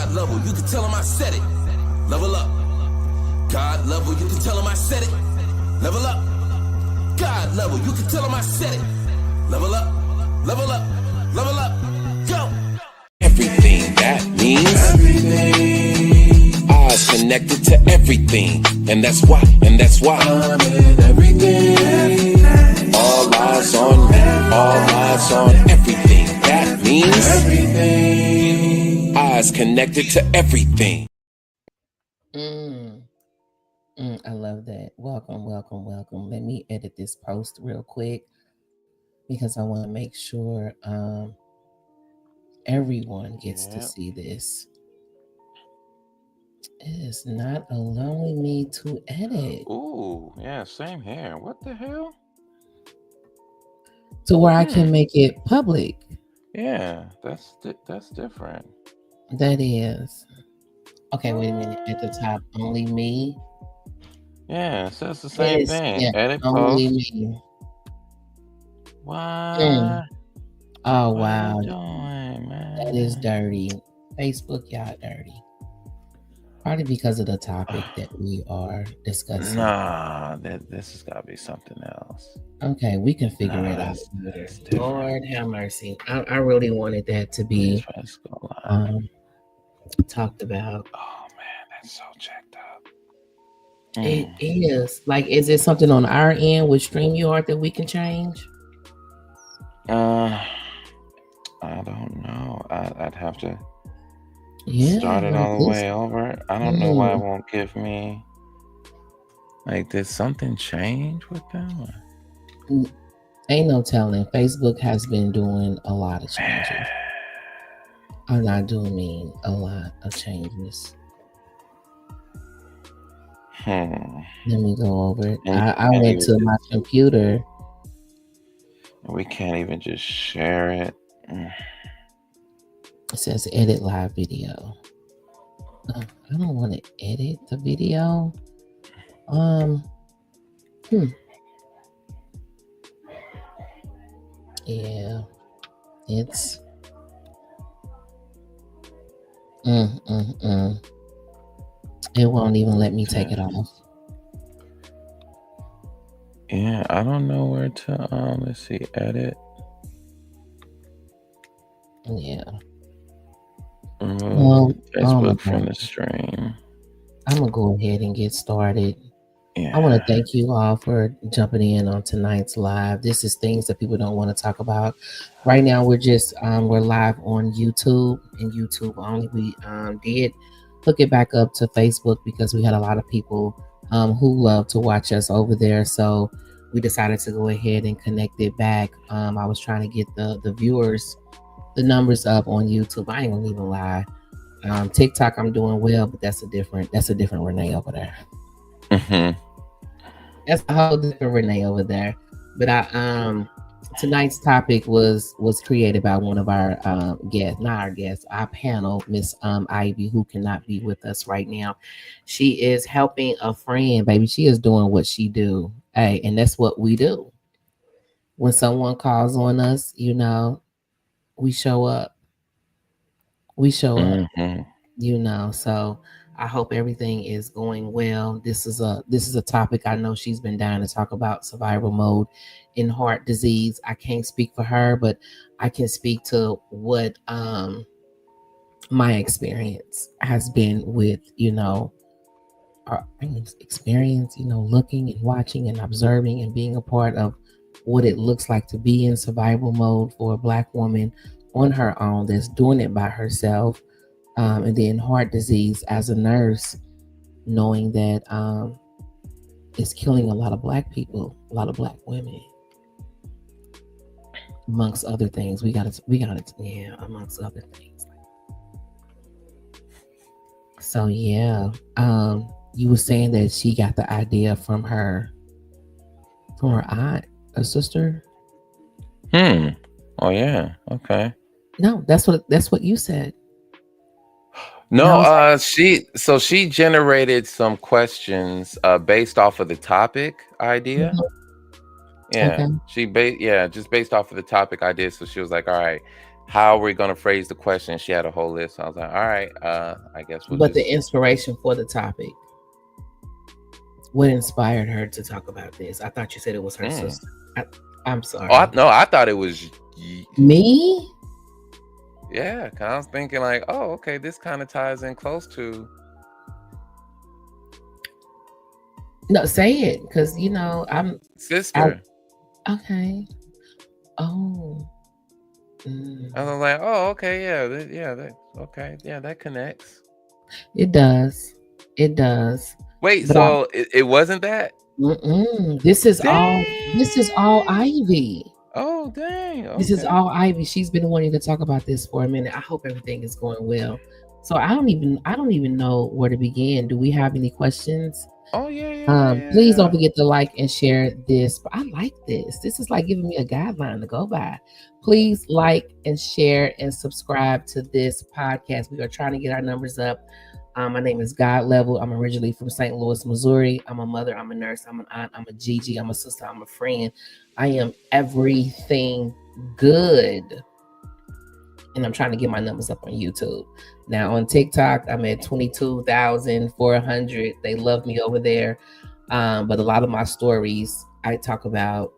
God level, you can tell him I said it. Level up. God level, you can tell him I said it. Level up. God level, you can tell him I said it. Level up. Level up. Level up. Go. Everything, that means everything. Eyes connected to everything. And that's why I'm in everything. All eyes on me. All eyes on everything. That means everything. Eyes connected to everything. I love that. Welcome. Let me edit this post real quick because I want to make sure everyone gets to see this. It is not allowing me to edit. Ooh, yeah, same here. What the hell? To where I can make it public. Yeah, that's different. That is. Okay, wait a minute. At the top, only me. Yeah, it says the same thing. Yeah, Edit only post. me. What? Oh, what wow. Are you doing, man? That is dirty. Facebook, y'all dirty. Probably because of the topic that we are discussing. Nah, this has got to be something else. Okay, we can figure it out. Lord have mercy. I really wanted that to be talked about. Oh man, that's so checked up. It is. Like, is it something on our end with StreamYard that we can change? I don't know. I'd have to start it like all the way over. I don't know why it won't give me. Like, did something change with them? Ain't no telling. Facebook has been doing a lot of changes. I'm not doing a lot of changes. Let me go over it. I went to my computer. We can't even just share it. It says edit live video. I don't want to edit the video. Yeah, it's It won't even let me take it off. Yeah, I don't know where to let's see, edit. Yeah. Facebook from the stream. I'm gonna go ahead and get started. Yeah. I want to thank you all for jumping in on tonight's live. This is things that people don't want to talk about. Right now, we're live on YouTube and YouTube only. We did hook it back up to Facebook because we had a lot of people who love to watch us over there. So we decided to go ahead and connect it back. I was trying to get the viewers, the numbers up on YouTube. I ain't gonna even lie. TikTok, I'm doing well, but that's a different Renee over there. That's a whole different Renee over there. But tonight's topic was created by one of our guests, not our guests, our panel, Miss Ivy, who cannot be with us right now. She is helping a friend, baby. She is doing what she do. Hey, and that's what we do. When someone calls on us, we show up. We show up. So I hope everything is going well. This is a topic I know she's been dying to talk about, survival mode in heart disease. I can't speak for her, but I can speak to what my experience has been with, our experience, looking and watching and observing and being a part of what it looks like to be in survival mode for a Black woman on her own that's doing it by herself. And then heart disease as a nurse, knowing that it's killing a lot of Black people, a lot of Black women, amongst other things. We got it, amongst other things. So yeah, you were saying that she got the idea from her aunt, her sister. Oh yeah. Okay. No, that's what you said. No, she generated some questions based off of the topic idea. Yeah, okay. just based off of the topic idea. So she was like, all right, how are we gonna phrase the question? She had a whole list. I was like, all right, I guess we'll But the just. inspiration for the topic, what inspired her to talk about this? I thought you said it was her sister. I'm sorry. No, I thought it was Me? yeah. Cause I was thinking like, oh, okay, this kind of ties in close to. No, say it, because I'm Sister. okay. Oh. I was like, oh, okay, okay, yeah, that connects. It does. It does. Wait, But so it wasn't that? this is all. This is all Dang. Ivy. Oh, dang. This is Okay. all Ivy. She's been wanting to talk about this for a minute. I hope everything is going well. So I don't even know where to begin. Do we have any questions? Oh, yeah. Please don't forget to like and share this. But I like this. This is like giving me a guideline to go by. Please like and share and subscribe to this podcast. We are trying to get our numbers up. My name is God Level. I'm originally from St. Louis, Missouri. I'm a mother. I'm a nurse. I'm an aunt. I'm a Gigi. I'm a sister. I'm a friend. I am everything good. And I'm trying to get my numbers up on YouTube. Now on TikTok, I'm at 22,400. They love me over there. But a lot of my stories, I talk about,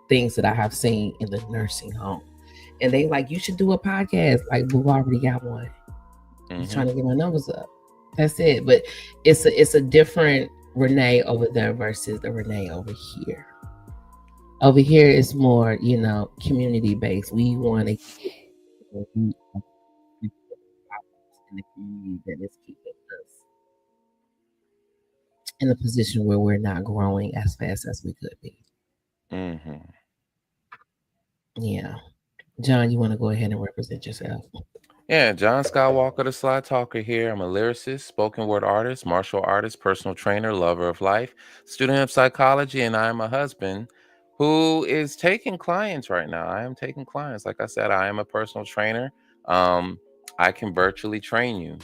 things that I have seen in the nursing home. And they like, you should do a podcast. Like, we already got one. I'm trying to get my numbers up. That's it. But it's a different Renee over there versus the Renee over here. Over here is more, community based. We want to in the community that is keeping us in a position where we're not growing as fast as we could be. Yeah. John, you want to go ahead and represent yourself? Yeah, John Skywalker, the Sly Talker here. I'm a lyricist, spoken word artist, martial artist, personal trainer, lover of life, student of psychology, and I am a husband who is taking clients right now. I am taking clients. Like I said, I am a personal trainer. I can virtually train you.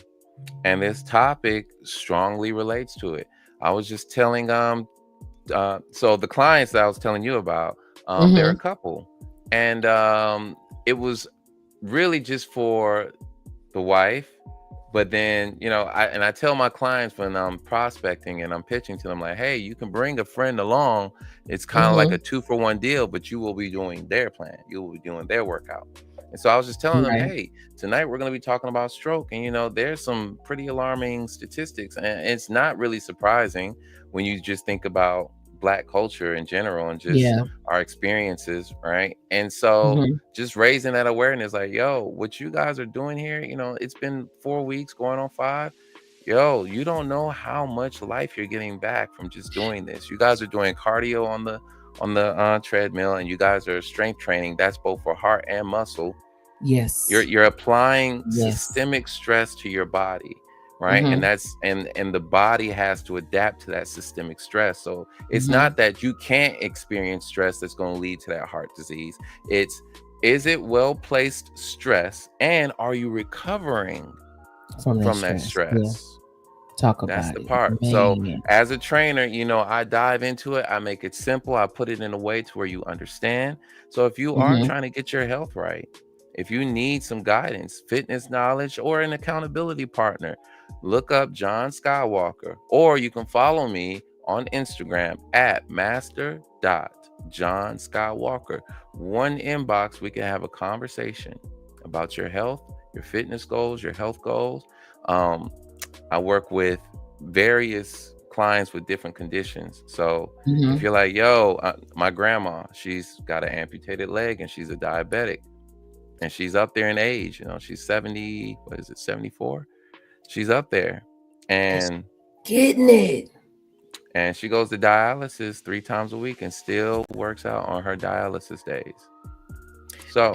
And this topic strongly relates to it. I was just telling so the clients that I was telling you about, they're a couple. And it was really just for the wife, but then I tell my clients when I'm prospecting and I'm pitching to them, like, hey, you can bring a friend along. It's kind of like a 2-for-1 deal, but you will be doing their plan, you will be doing their workout. And so I was just telling them, hey, tonight we're going to be talking about stroke, and there's some pretty alarming statistics, and it's not really surprising when you just think about Black culture in general and just our experiences, right? And so just raising that awareness, like, yo, what you guys are doing here, it's been 4 weeks going on 5. Yo, you don't know how much life you're getting back from just doing this. You guys are doing cardio on the treadmill, and you guys are strength training. That's both for heart and muscle. Yes. You're applying systemic stress to your body, right? And that's and the body has to adapt to that systemic stress. So it's not that you can't experience stress that's going to lead to that heart disease. Is it well-placed stress, and are you recovering from that stress? Yeah. Talk about That's the part. So as a trainer, I dive into it. I make it simple. I put it in a way to where you understand. So if you are trying to get your health right, if you need some guidance, fitness knowledge, or an accountability partner, look up John Skywalker, or you can follow me on Instagram at master.johnskywalker. One inbox, we can have a conversation about your health, your fitness goals, your health goals. I work with various clients with different conditions. So if you're like, yo, my grandma, she's got an amputated leg and she's a diabetic, and she's up there in age, she's 70, 74? She's up there, and getting it. And she goes to dialysis 3 times a week and still works out on her dialysis days. So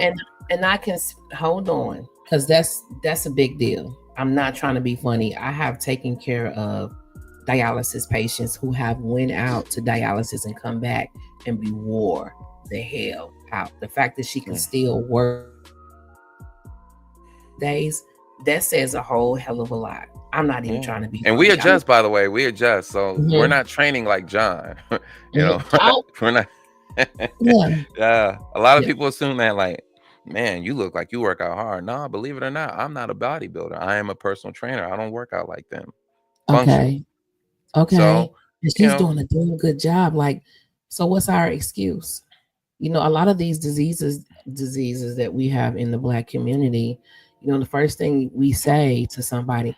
and I can hold on, because that's a big deal. I'm not trying to be funny. I have taken care of dialysis patients who have went out to dialysis and come back and be wore the hell out. The fact that she can still work days, that says a whole hell of a lot. I'm not even trying to be and funny. We adjust, by the way. We adjust. So we're not training like John. We're not. Yeah. A lot of people assume that, like, man, you look like you work out hard. Nah, believe it or not, I'm not a bodybuilder. I am a personal trainer. I don't work out like them. Functional. Okay. Okay. So, And you she's know, doing a damn good job. Like, so what's our excuse? You know, a lot of these diseases that we have in the Black community, you know, the first thing we say to somebody,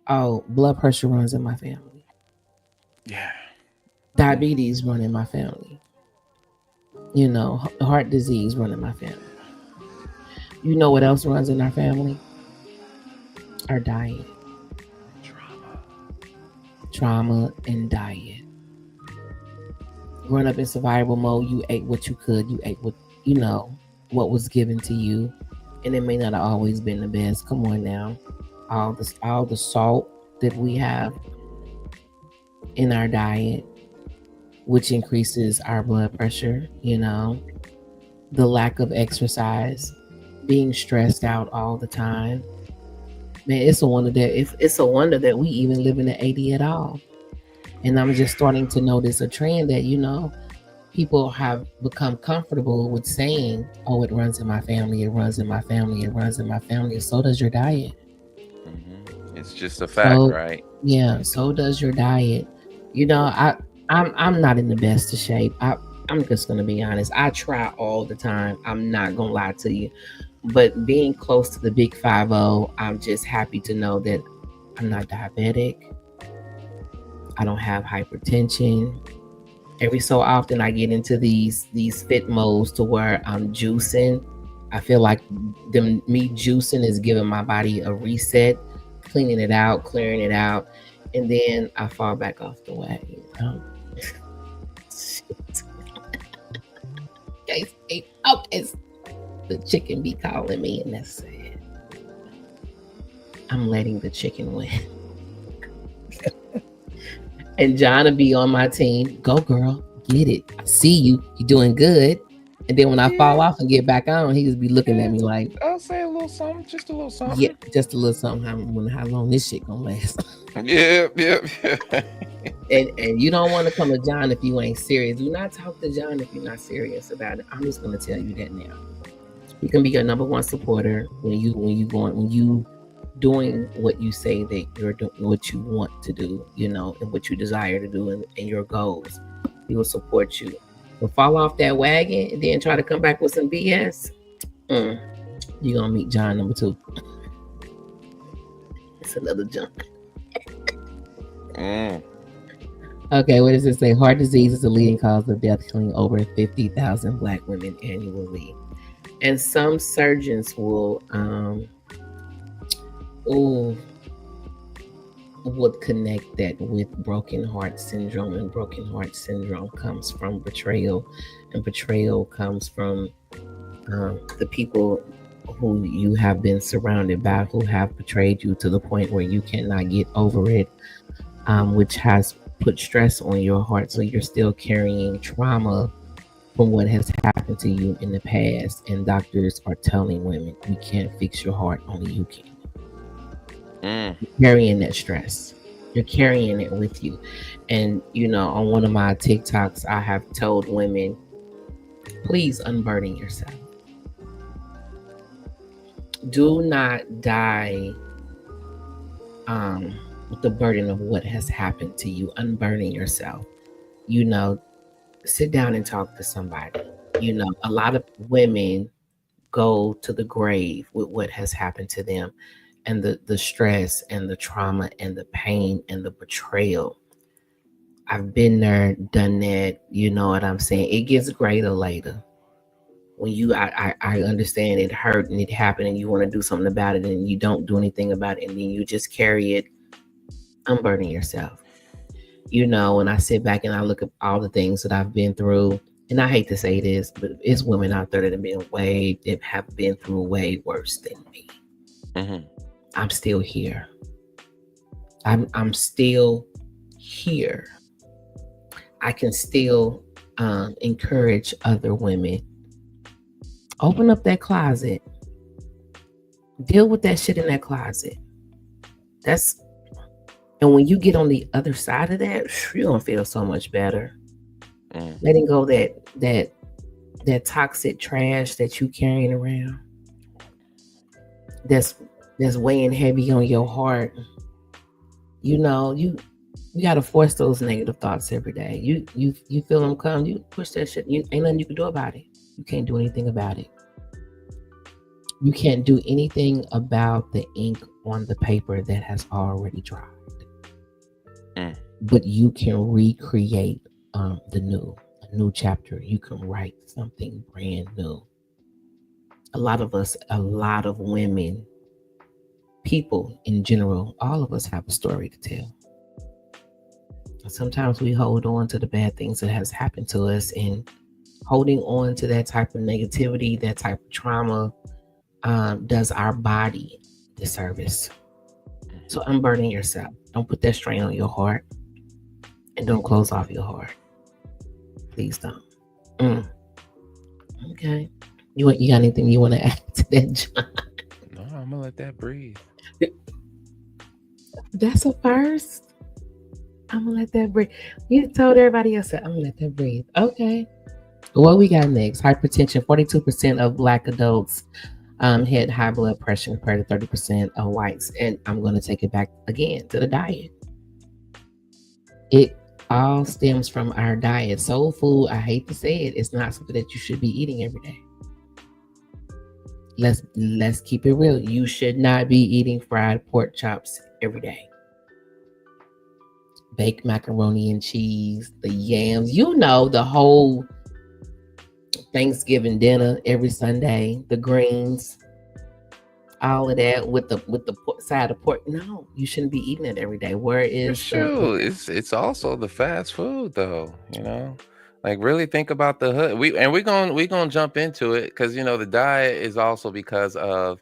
oh, blood pressure runs in my family. yeah. Diabetes run in my family. You know, heart disease run in my family. You know what else runs in our family? Our diet. Trauma and diet. Growing up in survival mode, you ate what you could. You ate what, you know, what was given to you. And it may not have always been the best. Come on now. All the salt that we have in our diet, which increases our blood pressure, you know, the lack of exercise, being stressed out all the time. Man, it's a wonder that if it's a wonder that we even live in the 80 at all. And I'm just starting to notice a trend that, you know, people have become comfortable with saying, oh, it runs in my family, it runs in my family, it runs in my family. So does your diet. It's just a fact, So right? yeah, so does your diet. You know, I'm not in the best of shape. I'm just gonna be honest. I try all the time. I'm not gonna lie to you. But being close to the big 50, I'm just happy to know that I'm not diabetic. I don't have hypertension. Every so often I get into these fit modes to where I'm juicing. I feel like me juicing is giving my body a reset, cleaning it out, clearing it out, and then I fall back off the wagon. Shit. Okay, the chicken be calling me, and that's it. I'm letting the chicken win. And John will be on my team. Go, girl, get it. I see you. You're doing good. And then when I fall off and get back on, he just be looking at me like, I'll say a little something, just a little something. yeah, just a little something. How long this shit gonna last? Yeah. And you don't want to come to John if you ain't serious. Do not talk to John if you're not serious about it. I'm just gonna tell you that now. He can be your number one supporter when you doing what you say that you're doing, what you want to do, you know, and what you desire to do, and your goals. He will support you. But fall off that wagon and then try to come back with some BS. You're gonna meet John number 2. It's another John. Okay, what does it say? Heart disease is the leading cause of death, killing over 50,000 Black women annually. And some surgeons would connect that with broken heart syndrome, and broken heart syndrome comes from betrayal, and betrayal comes from the people who you have been surrounded by, who have betrayed you to the point where you cannot get over it, which has put stress on your heart. So you're still carrying trauma from what has happened to you in the past, and doctors are telling women, we can't fix your heart, only you can. You're carrying that stress, you're carrying it with you. And you know, on one of my TikToks, I have told women, please unburden yourself. Do not die with the burden of what has happened to you. Unburden yourself. You know, sit down and talk to somebody. You know, a lot of women go to the grave with what has happened to them, and the stress and the trauma and the pain and the betrayal. I've been there, done that. You know what I'm saying? It gets greater later. When I understand it hurt and it happened and you want to do something about it and you don't do anything about it, and then you just carry it. Unburden yourself. You know, when I sit back and I look at all the things that I've been through, and I hate to say this, but it's women out there that have been through way worse than me. I'm still here. I'm still here. I can still encourage other women. Open up that closet. Deal with that shit in that closet. And when you get on the other side of that, you're gonna feel so much better. Letting go that toxic trash that you carrying around. that's that's weighing heavy on your heart, you gotta force those negative thoughts every day. You feel them come, you push that shit. You ain't nothing you can do about it. You can't do anything about it. You can't do anything about the ink on the paper that has already dried. Mm. But you can recreate a new chapter. You can write something brand new. A lot of us, a lot of women, people in general, all of us have a story to tell. Sometimes we hold on to the bad things that has happened to us, and holding on to that type of negativity, that type of trauma, does our body disservice. So unburden yourself. Don't put that strain on your heart, and don't close off your heart. Please don't. Mm, okay. You got anything you want to add to that, John? No, I'm gonna let that breathe. That's a first. I'm gonna let that breathe. You told everybody else that I'm gonna let that breathe. Okay. What we got next? Hypertension. 42% of Black adults had high blood pressure compared to 30% of whites. And I'm going to take it back again to the diet. It all stems from our diet. Soul food, I hate to say it, it's not something that you should be eating every day. Let's keep it real. You should not be eating fried pork chops every day. Baked macaroni and cheese, the yams, the whole Thanksgiving dinner every Sunday, the greens, all of that with the side of pork. No, you shouldn't be eating it every day. Where For is the sure. It's also the fast food though, you know? Like really think about the hood. We're gonna jump into it because the diet is also because of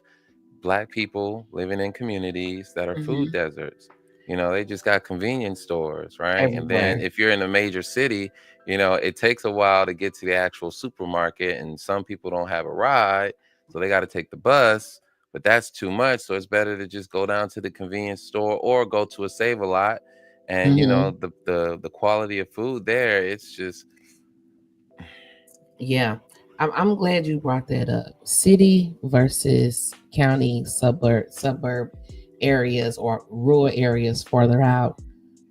Black people living in communities that are food Mhm. deserts. They just got convenience stores, right? And then Everywhere? if you're in a major city, it takes a while to get to the actual supermarket, and some people don't have a ride, so they got to take the bus. But that's too much, so it's better to just go down to the convenience store or go to a Save a Lot. And Hmm. the quality of food there, it's just Yeah, I'm glad you brought that up. City versus county, suburb areas or rural areas further out.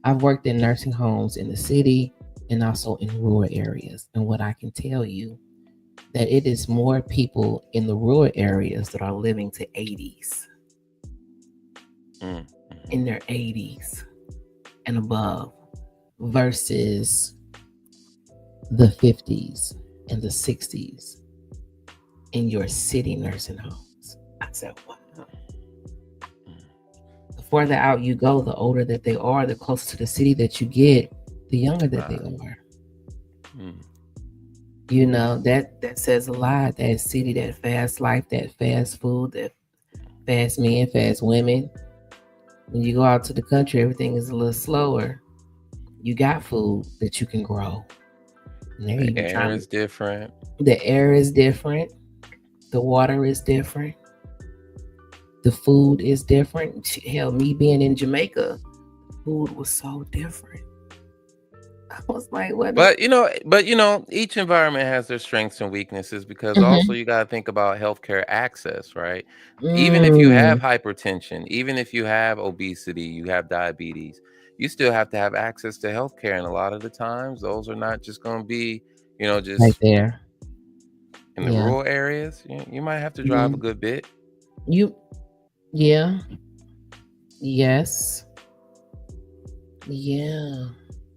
I've worked in nursing homes in the city and also in rural areas, and what I can tell you that it is more people in the rural areas that are living to 80s, mm, in their 80s and above, versus the 50s and the 60s in your city nursing homes. I said, wow. The further out you go, the older that they are, the closer to the city that you get, the younger that they right. are. Mm, That says a lot. That city, that fast life, that fast food, that fast men, fast women. When you go out to the country, everything is a little slower. You got food that you can grow. And there you the be air trying to. is different. The air is different. The water is different. The food is different. Hell, me being in Jamaica, food was so different. I was like, what the? But each environment has their strengths and weaknesses because also Mm-hmm. you got to think about healthcare access, right? Even if you have Mm, hypertension, even if you have obesity, you have diabetes, you still have to have access to healthcare. And a lot of the times, those are not just going to be, right just there. in the Yeah. rural areas. You might have to drive a Mm, good bit. you, yeah. Yes. Yeah.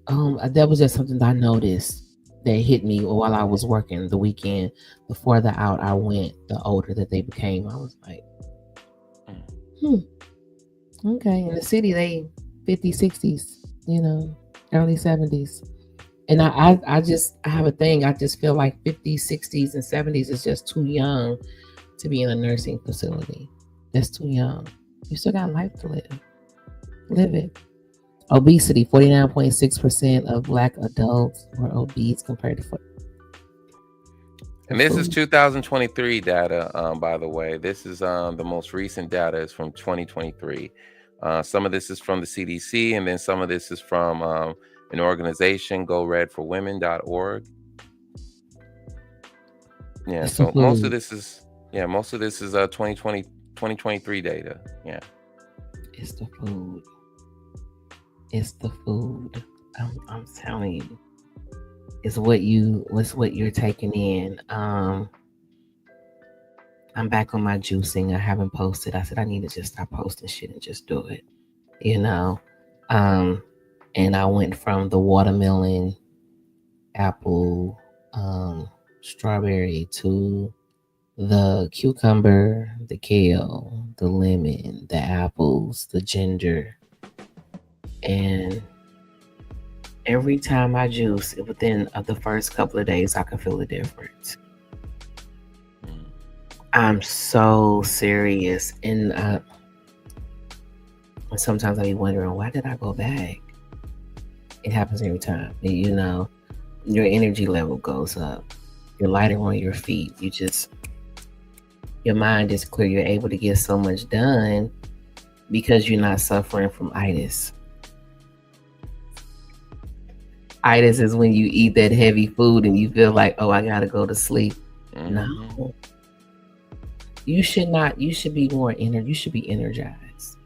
That was just something that I noticed that hit me while I was working the weekend. The further out I went, the older that they became. I was like, Mm, hmm, okay. In the city, they 50s, 60s, early 70s. And I have a thing. I just feel like 50s, 60s, and 70s is just too young to be in a nursing facility. That's too young. You still got life to live. Live it. Obesity, 49.6% of Black adults were obese compared to the And this is food. 2023 data, by the way. This is the most recent data is from 2023. Some of this is from the CDC, and then some of this is from an organization, GoRedForWomen.org. Yeah, It's the so most of food. this is 2020. 2023 data. Yeah. It's the food. It's the food. I'm telling you. It's what you're taking in. I'm back on my juicing. I haven't posted. I said I need to just stop posting shit and just do it. You know. And I went from the watermelon, apple, strawberry to the cucumber, the kale, the lemon, the apples, the ginger. And every time I juice, within the first couple of days, I can feel a difference. I'm so serious. And sometimes I be wondering, why did I go back? It happens every time. You know, your energy level goes up. You're lighter on your feet. Your mind is clear. You're able to get so much done because you're not suffering from itis. Itis is when you eat that heavy food and you feel like, oh, I gotta go to sleep. Mm-hmm. No. You should not. You should be more you should be energized.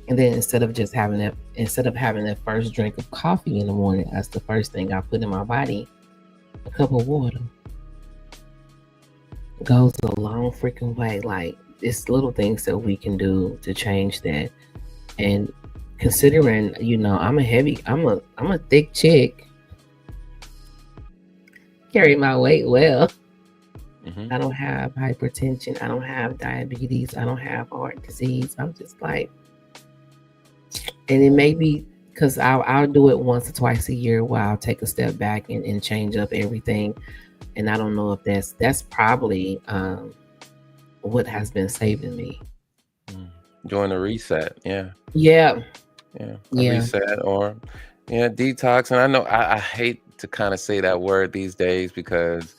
And then instead of having that first drink of coffee in the morning, that's the first thing I put in my body, a cup of water. Goes a long freaking way. Like, it's little things that we can do to change that. And considering, I'm a thick chick. Carry my weight well. Mm-hmm. I don't have hypertension. I don't have diabetes. I don't have heart disease. I'm just like, and it may be because I'll do it once or twice a year where I'll take a step back and change up everything. And I don't know if that's probably what has been saving me. Doing a reset. Yeah. Yeah. Yeah. Reset or detox. And I know I hate to kind of say that word these days because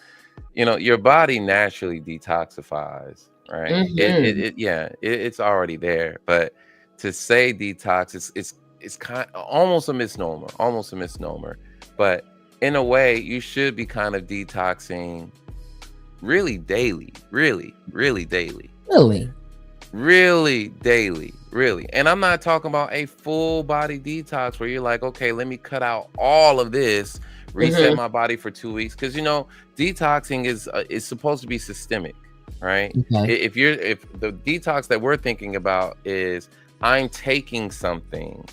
your body naturally detoxifies, right? Mm-hmm. It's already there. But to say detox, it's kind of almost a misnomer. But in a way, you should be kind of detoxing really daily, really daily. Really daily, really. And I'm not talking about a full body detox where you're like, okay, let me cut out all of this, reset my body for 2 weeks. Because, detoxing is supposed to be systemic, right? Okay. If the detox that we're thinking about is I'm taking something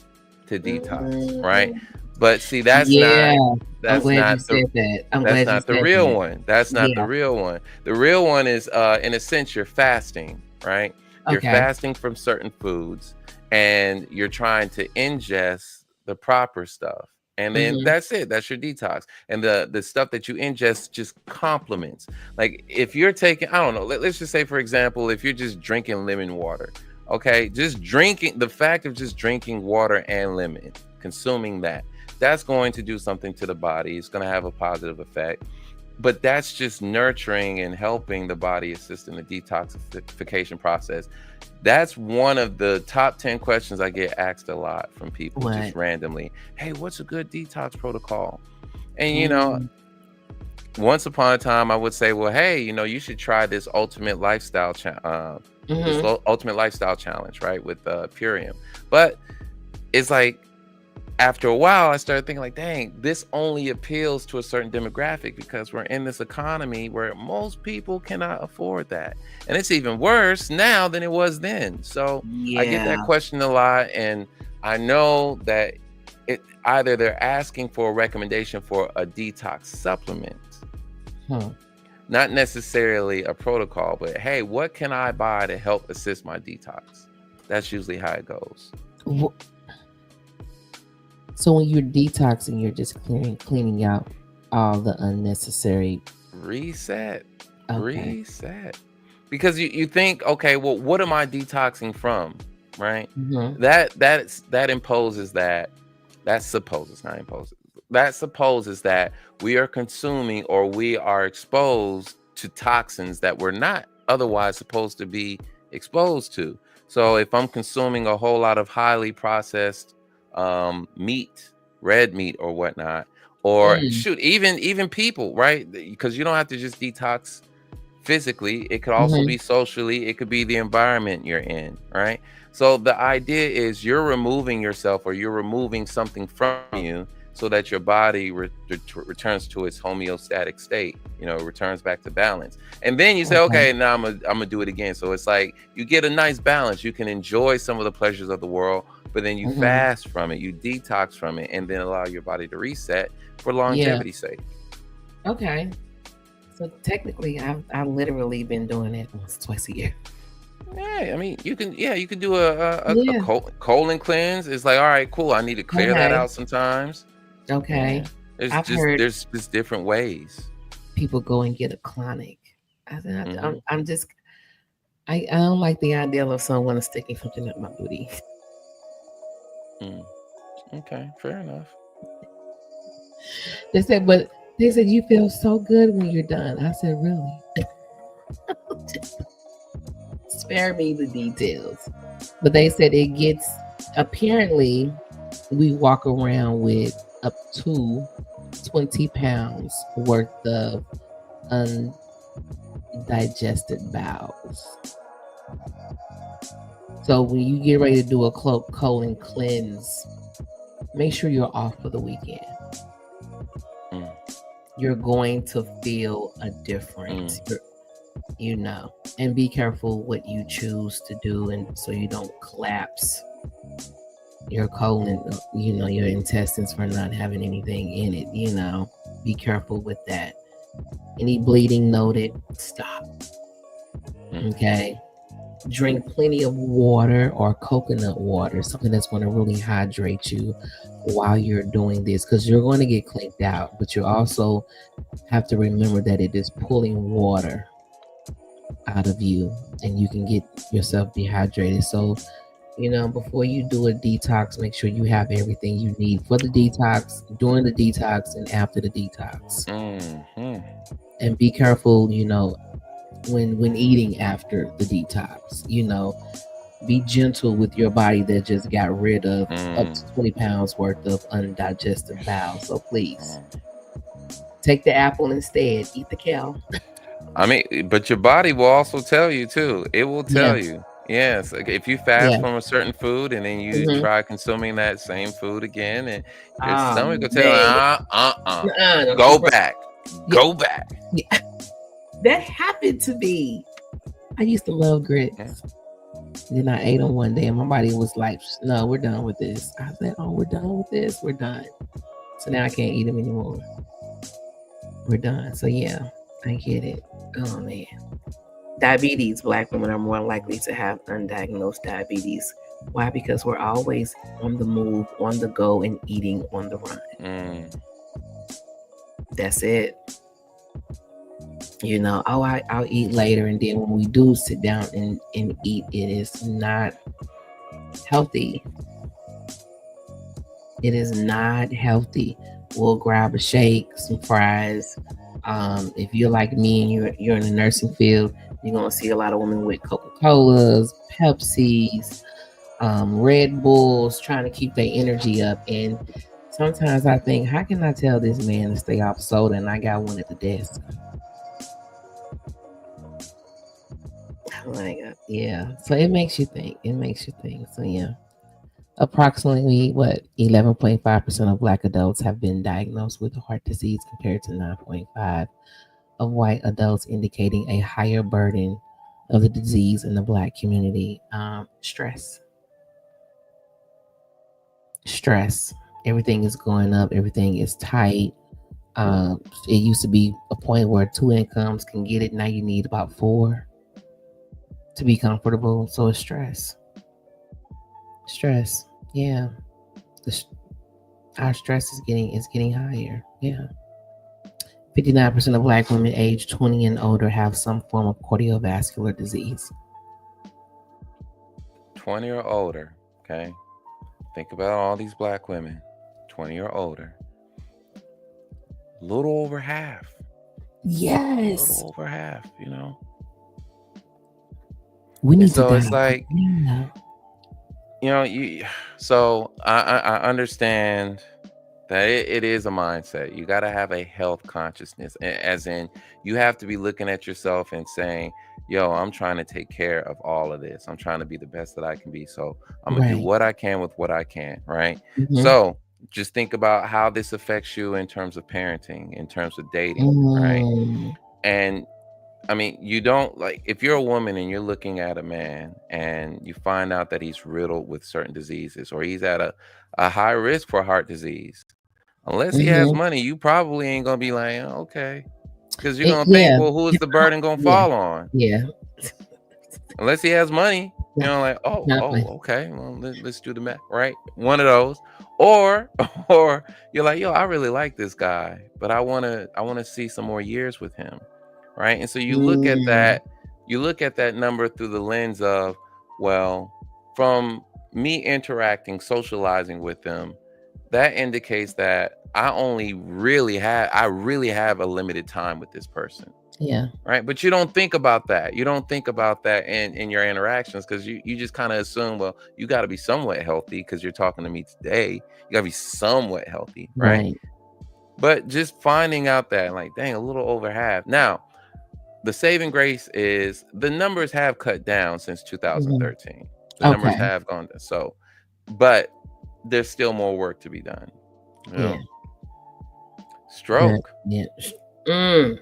to detox, right? But see, that's not the real one. That's not the real one. The real one is, in a sense, you're fasting, right? You're fasting from certain foods and you're trying to ingest the proper stuff. And then that's it. That's your detox. And the stuff that you ingest just complements. Like if you're taking, I don't know, let's just say, for example, if you're just drinking lemon water, okay, the fact of just drinking water and lemon, consuming that's going to do something to the body. It's going to have a positive effect. But that's just nurturing and helping the body assist in the detoxification process. That's one of the top 10 questions I get asked a lot from people just randomly. Hey, what's a good detox protocol? And, once upon a time, I would say, well, hey, you should try this ultimate lifestyle challenge, right? With Purium. But it's like, after a while, I started thinking like, dang, this only appeals to a certain demographic because we're in this economy where most people cannot afford that. And it's even worse now than it was then. So I get that question a lot. And I know that either they're asking for a recommendation for a detox supplement, not necessarily a protocol, but hey, what can I buy to help assist my detox? That's usually how it goes. So when you're detoxing, you're just cleaning out all the unnecessary reset. Because you think, okay, well, what am I detoxing from, right? Mm-hmm. That imposes that supposes that we are consuming or we are exposed to toxins that we're not otherwise supposed to be exposed to. So if I'm consuming a whole lot of highly processed meat, red meat or whatnot, or even people, right? Because you don't have to just detox physically, it could also Mm-hmm. be socially, it could be the environment you're in, right? So the idea is you're removing yourself, or you're removing something from you, so that your body returns to its homeostatic state, returns back to balance. And then you say, Okay. okay, now I'm gonna do it again. So it's like you get a nice balance. You can enjoy some of the pleasures of the world, but then you Mm-hmm. fast from it, you detox from it, and then allow your body to reset for Yeah. longevity's sake. Okay. So technically, I've literally been doing it once, twice a year. Yeah, I mean, you can do a Yeah. colon cleanse. It's like, all right, cool. I need to clear that Okay. out sometimes. Okay. Yeah, there's I've just heard there's just different ways. people go and get a clonic. I said, Hmm. I'm just, I don't like the idea of someone sticking something up my booty. Mm. Okay, fair enough. They said, but they said you feel so good when you're done. I said, really? Spare me the details. But they said it gets, apparently, we walk around with up to 20 pounds worth of undigested bowels. So when you get ready to do a colon cleanse, make sure you're off for the weekend. Mm. You're going to feel a difference. And be careful what you choose to do, and so you don't collapse your colon, your intestines for not having anything in it. Be careful with that. Any bleeding noted, stop. Okay. Drink plenty of water or coconut water, something that's going to really hydrate you while you're doing this, because you're going to get clinked out, but you also have to remember that it is pulling water out of you, and you can get yourself dehydrated. So before you do a detox, make sure you have everything you need for the detox, during the detox, and after the detox. Mm-hmm. And be careful, when eating after the detox. Be gentle with your body that just got rid of up to 20 pounds worth of undigested bowels. So please take the apple instead. Eat the kale. I mean, but your body will also tell you too. It will Yeah. tell you. Yes, like if you fast Yeah. from a certain food and then you Mm-hmm. try consuming that same food again, and your Oh stomach will tell man. you, Don't go you back, yeah. go back. Yeah. That happened to me. I used to love grits. Yeah. Then I ate them one day and my body was like, no, we're done with this. I said, oh, we're done with this. We're done. So now I can't eat them anymore. We're done. So yeah, I get it. Oh man. Diabetes. Black women are more likely to have undiagnosed diabetes. Why? Because we're always on the move, on the go, and eating on the run. That's it. I'll eat later, and then when we do sit down and eat, it is not healthy. It is not healthy. We'll grab a shake, some fries. If you're like me and you're in the nursing field, you're gonna see a lot of women with Coca-Colas, Pepsis, Red Bulls, trying to keep their energy up. And sometimes I think, how can I tell this man to stay off soda and I got one at the desk? Like, yeah. So it makes you think. So yeah. Approximately 11.5% of Black adults have been diagnosed with heart disease, compared to 9.5% of white adults, indicating a higher burden of the disease in the Black community. Stress. Everything is going up. Everything is tight. It used to be a point where 2 incomes can get it. Now you need about 4 to be comfortable. So it's stress. Yeah. Our stress is getting higher. Yeah. 59% of Black women aged 20 and older have some form of cardiovascular disease. 20 or older. Okay. Think about all these Black women, 20 or older. Little over half. Yes. Little over half, We need so to it's like, yeah. so I understand That it is a mindset. You got to have a health consciousness, as in you have to be looking at yourself and saying, yo, I'm trying to take care of all of this. I'm trying to be the best that I can be. So I'm going to do Right. what I can with what I can. Right. Mm-hmm. So just think about how this affects you in terms of parenting, in terms of dating. Right. Mm, And I mean, you don't like, if you're a woman and you're looking at a man and you find out that he's riddled with certain diseases, or he's at a high risk for heart disease, unless he has mm-hmm. money, you probably ain't gonna be like, "Oh, okay," because you're It, gonna think, yeah. well, who is It's the not, burden gonna yeah. fall on? Yeah. Unless he has money, Not, like, oh, not oh, like, okay, well, let's do the math, right? One of those, or or you're like, yo, I really like this guy, but I wanna see some more years with him, right? And so mm, you look at that number through the lens of, well, from me interacting, socializing with them, that indicates that I really have a limited time with this person. yeah. Right. But you don't think about that. You don't think about that in your interactions, because you just kind of assume, well, you got to be somewhat healthy because you're talking to me today. You got to be somewhat healthy. Right. Right. But just finding out that, like, dang, a little over half. Now, the saving grace is the numbers have cut down since Mm-hmm. 2013. The numbers Okay. have gone down. So, but there's still more work to be done. You Yeah. know, Yeah. stroke. Yeah. Mm,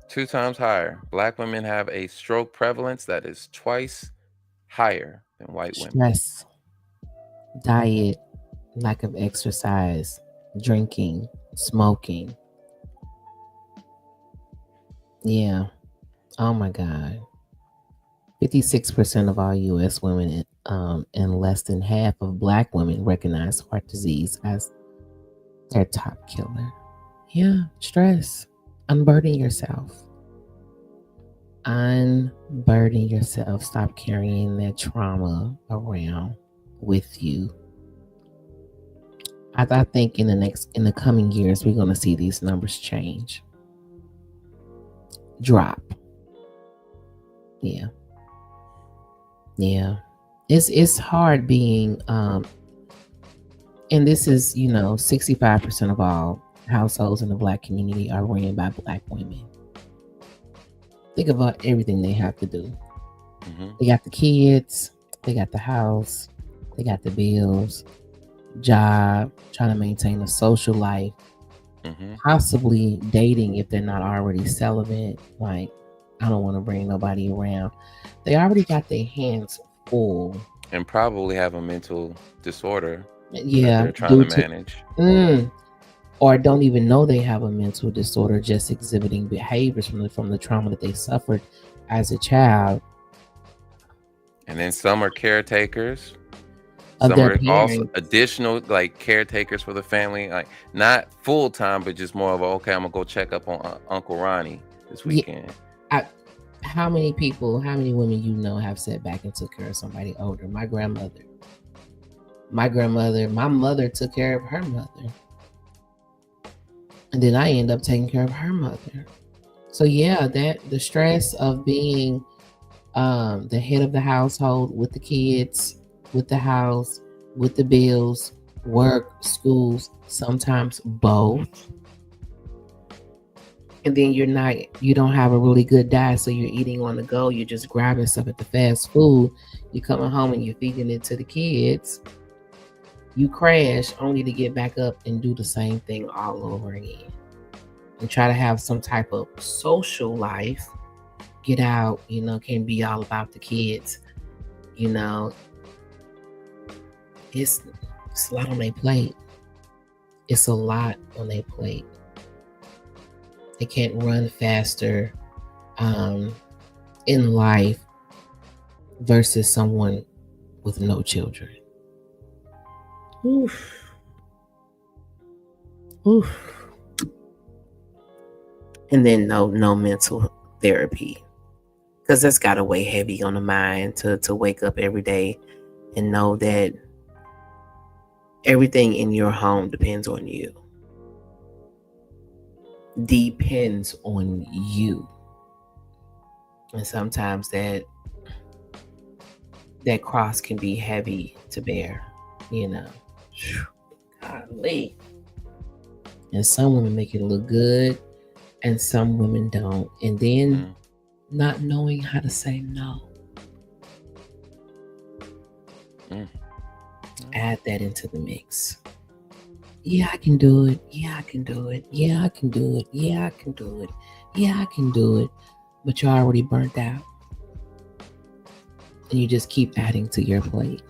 2 times higher. Black women have a stroke prevalence that is twice higher than white women. stress, diet, lack of exercise, drinking, smoking. Yeah. Oh my God. 56% of all U.S. women and less than half of Black women recognize heart disease as their top killer. Yeah, stress. Unburden yourself. Unburden yourself. Stop carrying that trauma around with you. I think in the coming years we're gonna see these numbers change. Drop. Yeah. Yeah. It's hard being and this is, 65% of all households in the Black community are ran by Black women. Think about everything they have to do. Mm-hmm. They got the kids, they got the house, they got the bills, job, trying to maintain a social life, Mm-hmm. possibly dating if they're not already celibate. Like, I don't want to bring nobody around. They already got their hands full. And probably have a mental disorder that Yeah, they're trying due to to manage. or don't even know they have a mental disorder, just exhibiting behaviors from the trauma that they suffered as a child And then some are caretakers. of Some their are also parents. additional, like, caretakers for the family, like not full time, but just more of a, okay, I'm gonna go check up on Uncle Ronnie this Yeah, weekend. how many people, how many women have sat back and took care of somebody older? My mother took care of her mother, and then I end up taking care of her mother. So yeah, that the stress of being the head of the household with the kids, with the house, with the bills, work, schools, sometimes both. And then you don't have a really good diet, so you're eating on the go, you're just grabbing stuff at the fast food, you're coming home and you're feeding it to the kids, you crash only to get back up and do the same thing all over again and try to have some type of social life, get out, can't be all about the kids, you know it's a lot on their plate. It's a lot on their plate. They can't run faster in life versus someone with no children. Oof. Oof. And then no mental therapy, because that's got to weigh heavy on the mind to wake up every day and know that everything in your home depends on you. Depends on you. And sometimes that cross can be heavy to bear. You know, golly. And some women make it look good, and some women don't. And then not knowing how to say no. Add that into the mix. Yeah, I can do it. Yeah, I can do it. Yeah, I can do it. Yeah, I can do it. Yeah, I can do it. But you're already burnt out. And you just keep adding to your plate.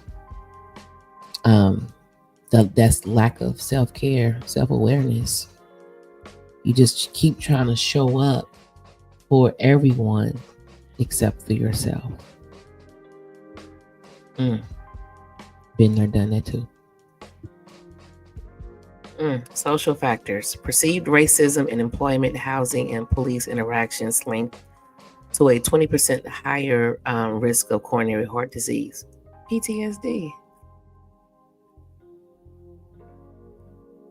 That's lack of self-care, self-awareness. You just keep trying to show up for everyone except for yourself. Been there, done that too. Social factors. Perceived racism in employment, housing, and police interactions linked to a 20% higher risk of coronary heart disease. PTSD.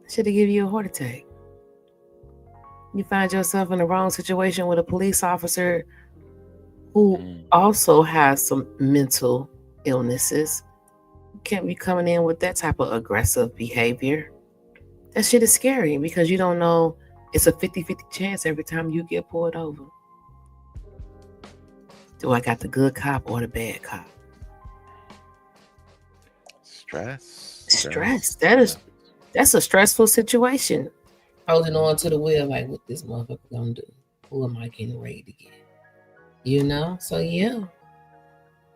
Should have given you a heart attack. You find yourself in the wrong situation with a police officer who also has some mental illnesses. You can't be coming in with that type of aggressive behavior. That shit is scary because you don't know. It's a 50-50 chance every time you get pulled over. Do I got the good cop or the bad cop? Stress. That's a stressful situation. Holding on to the wheel like, what this motherfucker gonna do? Who am I getting ready to get? You know? So yeah.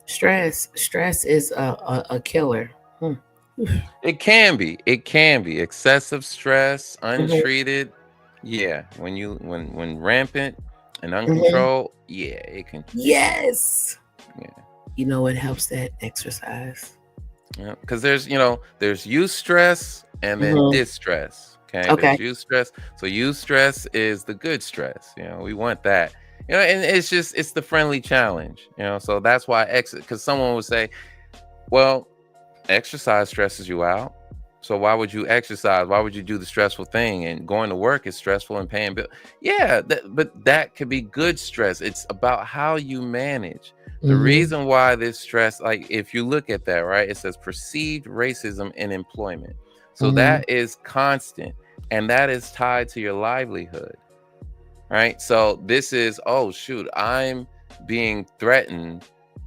Stress is a killer. It can be excessive stress, untreated. Yeah, when rampant and uncontrolled, yeah, it can. Yes. Yeah. You know what helps that? Exercise. Yeah, because there's eustress and then distress. Okay. There's eustress. So eustress is the good stress. We want that. And it's the friendly challenge. So that's why because someone would say, well, exercise stresses you out. So why would you exercise? Why would you do the stressful thing? And going to work is stressful and paying bills. Yeah, but that could be good stress. It's about how you manage. The reason why this stress, like if you look at that, right, it says perceived racism in employment. So that is constant and that is tied to your livelihood, right? So this is, oh, shoot, I'm being threatened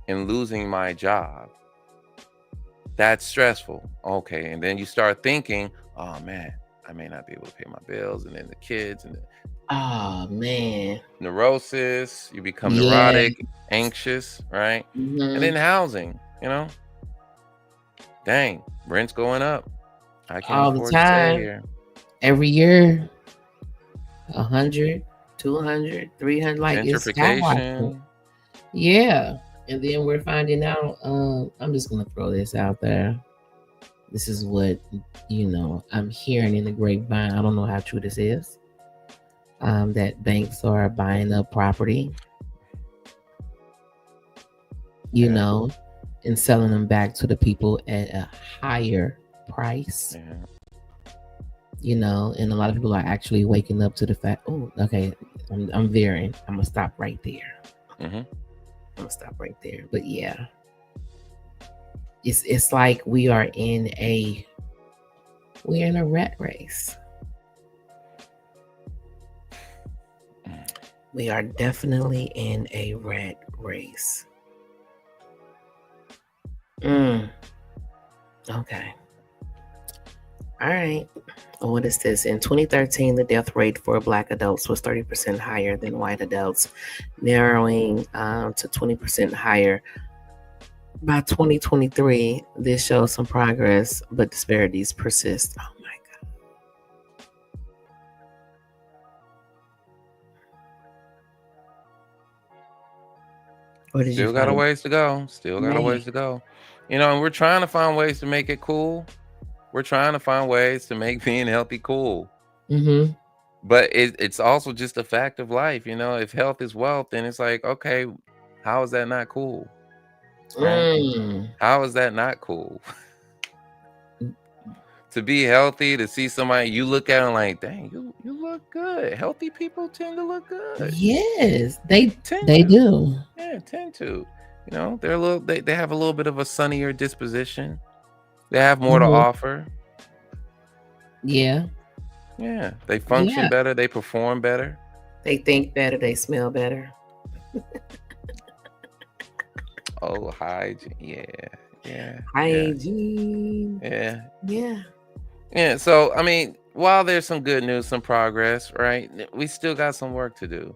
and losing my job. That's stressful. Okay. And then you start thinking, oh man, I may not be able to pay my bills. And then the kids and oh man, neurosis, you become neurotic, anxious, right? And then housing, dang, rent's going up. I can't all afford the time. To stay here. Every year, 100, 200, 300, like it's skyrocketing. Yeah. And then we're finding out, I'm just going to throw this out there. This is what, I'm hearing in the grapevine. I don't know how true this is. That banks are buying up property, and selling them back to the people at a higher price. And a lot of people are actually waking up to the fact, oh, okay, I'm veering. I'm going to stop right there. I'm gonna stop right there. But yeah, it's like we are in a rat race. We are definitely in a rat race. Okay. All right. What is this? In 2013, the death rate for Black adults was 30% higher than white adults, narrowing to 20% higher. By 2023, this shows some progress, but disparities persist. Oh my God. What did Still got a ways to go. And we're trying to find ways to make it cool. We're trying to find ways to make being healthy cool. But it's also just a fact of life. If health is wealth, then it's like, okay, how is that not cool? Right? How is that not cool? To be healthy, to see somebody, you look at them like, dang, you look good. Healthy people tend to look good. Yes, they do. Yeah, tend to. They're they have a little bit of a sunnier disposition. They have more to offer. Yeah. Yeah, they function better. They perform better. They think better. They smell better. Oh, hygiene. Yeah. Hygiene. Yeah. So, I mean, while there's some good news, some progress, right? We still got some work to do.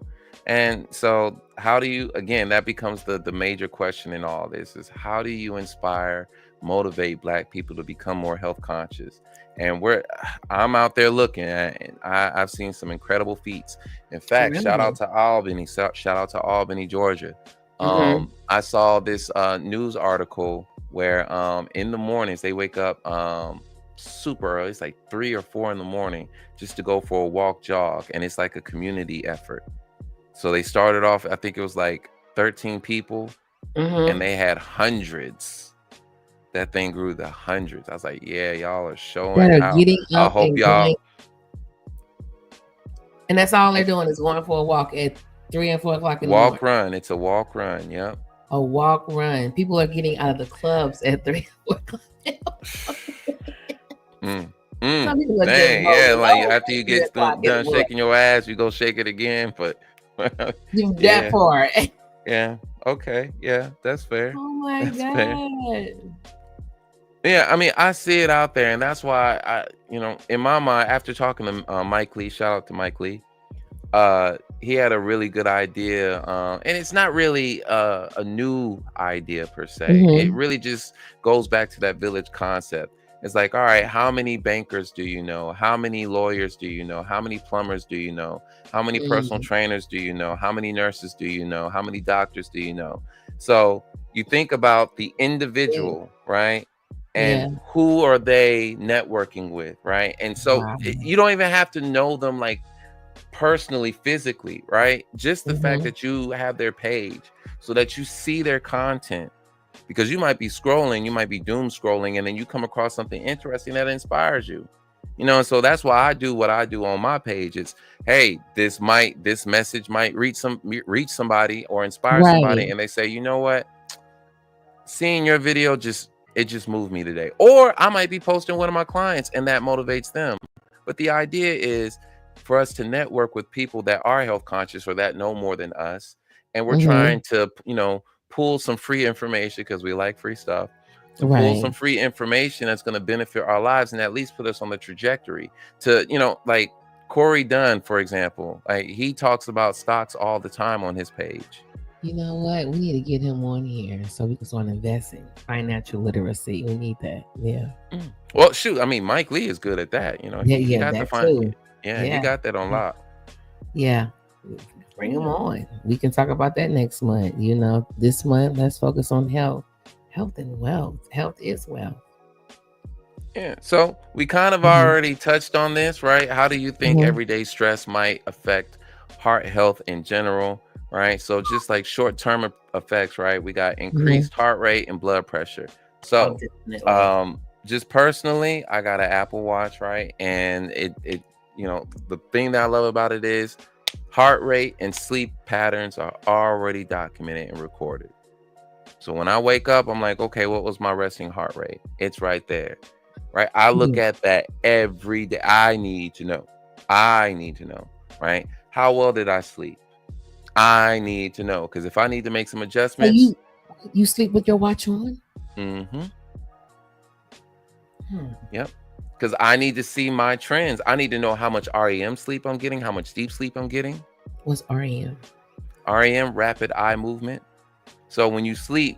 And so, how do you, again, that becomes the major question in all this is how do you inspire, motivate Black people to become more health conscious? And I'm out there looking at, and I've seen some incredible feats. In fact, shout out to Albany, Georgia. I saw this news article where in the mornings they wake up super early. It's like 3 or 4 in the morning just to go for a walk, jog, and it's like a community effort. So they started off, I think it was like 13 people, and they had hundreds. That thing grew to hundreds. I was like, yeah, y'all are showing out. I hope y'all. And that's all they're doing is going for a walk at 3 and 4 o'clock in the morning. Walk run. It's a walk run. Yep. A walk run. People are getting out of the clubs at 3 and 4 o'clock. Dang, yeah, like after you get done shaking your ass, you go shake it again. But that part. Yeah. Okay. Yeah, that's fair. Oh my that's God. Fair. Yeah, I mean, I see it out there, and that's why I, in my mind, after talking to Mike Lee, shout out to Mike Lee, he had a really good idea, and it's not really a new idea per se. It really just goes back to that village concept. It's like, all right, how many bankers do you know? How many lawyers do you know? How many plumbers do you know? How many personal trainers do you know? How many nurses do you know? How many doctors do you know? So you think about the individual, right? And who are they networking with, right? And so you don't even have to know them like personally, physically, right? Just the fact that you have their page so that you see their content, because you might be scrolling, you might be doom scrolling, and then you come across something interesting that inspires you, and so that's why I do what I do on my page. It's, hey, this message might reach somebody or inspire somebody, and they say, you know what, seeing your video just moved me today. Or I might be posting one of my clients and that motivates them. But the idea is for us to network with people that are health conscious or that know more than us. And we're trying to, pull some free information, because we like free stuff, to pull some free information that's going to benefit our lives and at least put us on the trajectory to, like Corey Dunn, for example, like he talks about stocks all the time on his page. You know what? We need to get him on here so we can start investing. Financial literacy. We need that. Yeah. Well, shoot. I mean, Mike Lee is good at that. He got that too. Yeah, he got that on lock. Yeah. Bring him on. We can talk about that next month. This month, let's focus on health. Health and wealth. Health is wealth. Yeah. So we kind of already touched on this, right? How do you think everyday stress might affect heart health in general? Right. So just like short-term effects, right? We got increased heart rate and blood pressure. So just personally, I got an Apple Watch, right? And it the thing that I love about it is heart rate and sleep patterns are already documented and recorded. So when I wake up, I'm like, okay, what was my resting heart rate? It's right there. Right. I look at that every day. I need to know, right? How well did I sleep? I need to know, because if I need to make some adjustments. You sleep with your watch on? Yep. Because I need to see my trends. I need to know how much REM sleep I'm getting, how much deep sleep I'm getting. What's REM? REM, rapid eye movement. So when you sleep,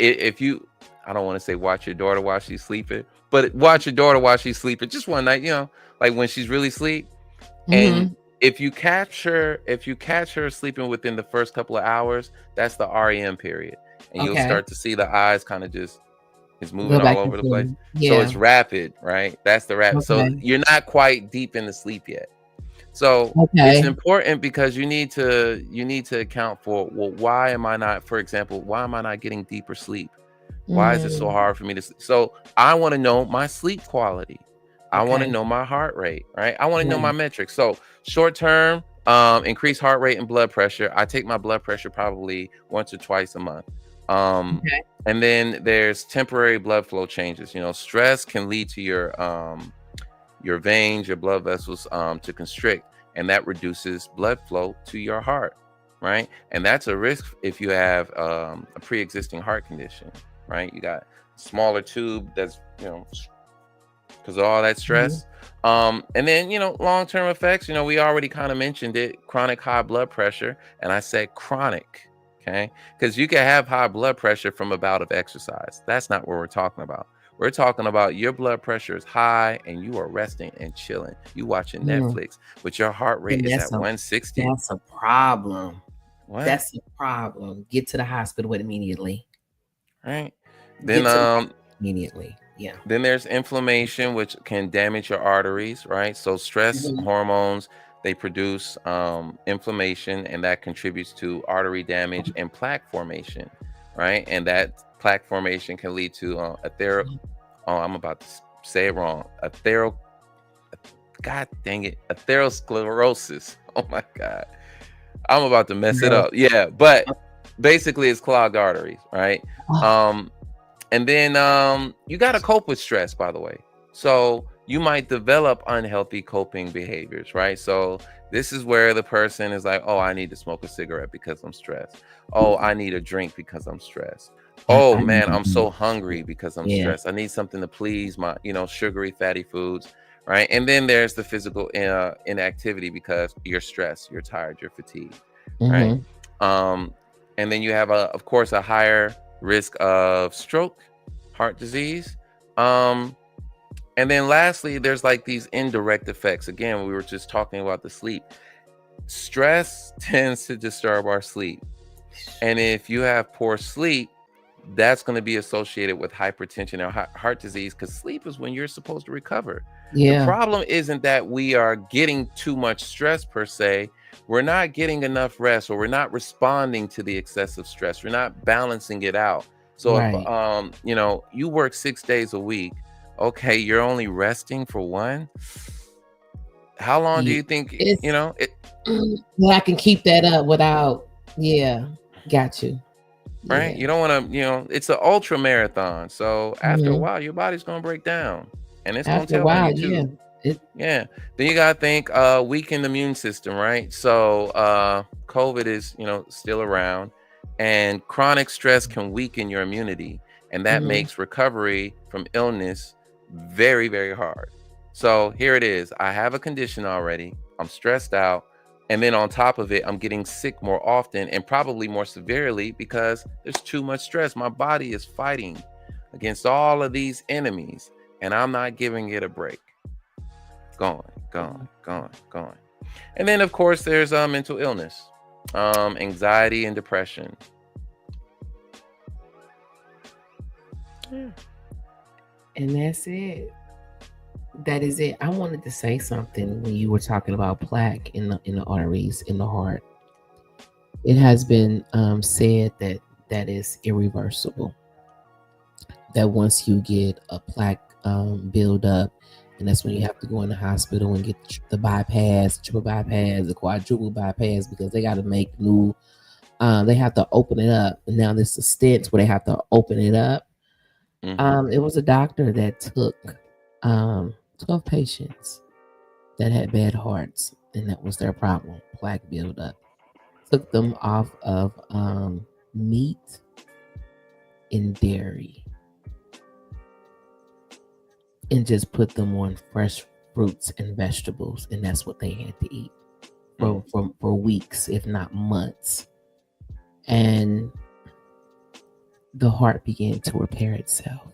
if you, I don't want to say watch your daughter while she's sleeping, but watch your daughter while she's sleeping just one night, like when she's really asleep. And if you catch her sleeping within the first couple of hours, that's the REM period. And you'll start to see the eyes kind of just, it's moving all over the place. Yeah. So it's rapid, right? That's the rapid. So you're not quite deep into sleep yet. So it's important because you need to account for, well, why am I not getting deeper sleep? Why is it so hard for me to sleep? So I want to know my sleep quality. I want to know my heart rate, right? I want to know my metrics. So short term, increased heart rate and blood pressure. I take my blood pressure probably once or twice a month. Okay. And then there's temporary blood flow changes. Stress can lead to your veins, your blood vessels to constrict, and that reduces blood flow to your heart, right? And that's a risk if you have a pre-existing heart condition, right? You got smaller tube that's because of all that stress. And then long-term effects. We already kind of mentioned it: chronic high blood pressure, and I said chronic, okay? Because you can have high blood pressure from a bout of exercise. That's not what we're talking about. We're talking about your blood pressure is high and you are resting and chilling. You watching Mm. Netflix, but your heart rate And is at 160. that's a problem. What? That's a problem. Get to the hospital immediately. Right. Get to the Then hospital immediately. Yeah. Then there's inflammation, which can damage your arteries, right? So stress hormones, they produce inflammation, and that contributes to artery damage and plaque formation, right? And that plaque formation can lead to I'm about to say it wrong. God dang it, atherosclerosis. Oh my God. I'm about to mess it up. Yeah, but basically it's clogged arteries, right? And then you got to cope with stress, by the way. So you might develop unhealthy coping behaviors, right? So this is where the person is like, oh, I need to smoke a cigarette because I'm stressed. Oh, I need a drink because I'm stressed. Oh man, I'm so hungry because I'm stressed. I need something to please my, sugary, fatty foods, right? And then there's the physical inactivity because you're stressed, you're tired, you're fatigued, right? And then you have of course, a higher risk of stroke, heart disease. And then lastly, there's like these indirect effects. Again, we were just talking about the sleep. Stress tends to disturb our sleep. And if you have poor sleep, that's going to be associated with hypertension or heart disease, because sleep is when you're supposed to recover. The problem isn't that we are getting too much stress per se. We're not getting enough rest, or we're not responding to the excessive stress. We're not balancing it out. So if you work 6 days a week, okay, you're only resting for one. How long do you think I can keep that up without got you. Right? You don't want to, it's an ultra marathon. So after a while, your body's going to break down, and it's going to tell on you too. Then you got to think weakened immune system, right? So COVID is, still around, and chronic stress can weaken your immunity, and that makes recovery from illness very, very hard. So here it is. I have a condition already. I'm stressed out. And then on top of it, I'm getting sick more often and probably more severely because there's too much stress. My body is fighting against all of these enemies, and I'm not giving it a break. Going. And then, of course, there's mental illness, anxiety and depression. And that's it. That is it. I wanted to say something when you were talking about plaque in the arteries in the heart. It has been said that is irreversible. That once you get a plaque build up, and that's when you have to go in the hospital and get the bypass, triple bypass, the quadruple bypass, because they got to make new. They have to open it up, and now there's the stents where they have to open it up. It was a doctor that took 12 patients that had bad hearts, and that was their problem, plaque buildup. Took them off of meat and dairy and just put them on fresh fruits and vegetables, and that's what they had to eat for weeks, if not months. And the heart began to repair itself.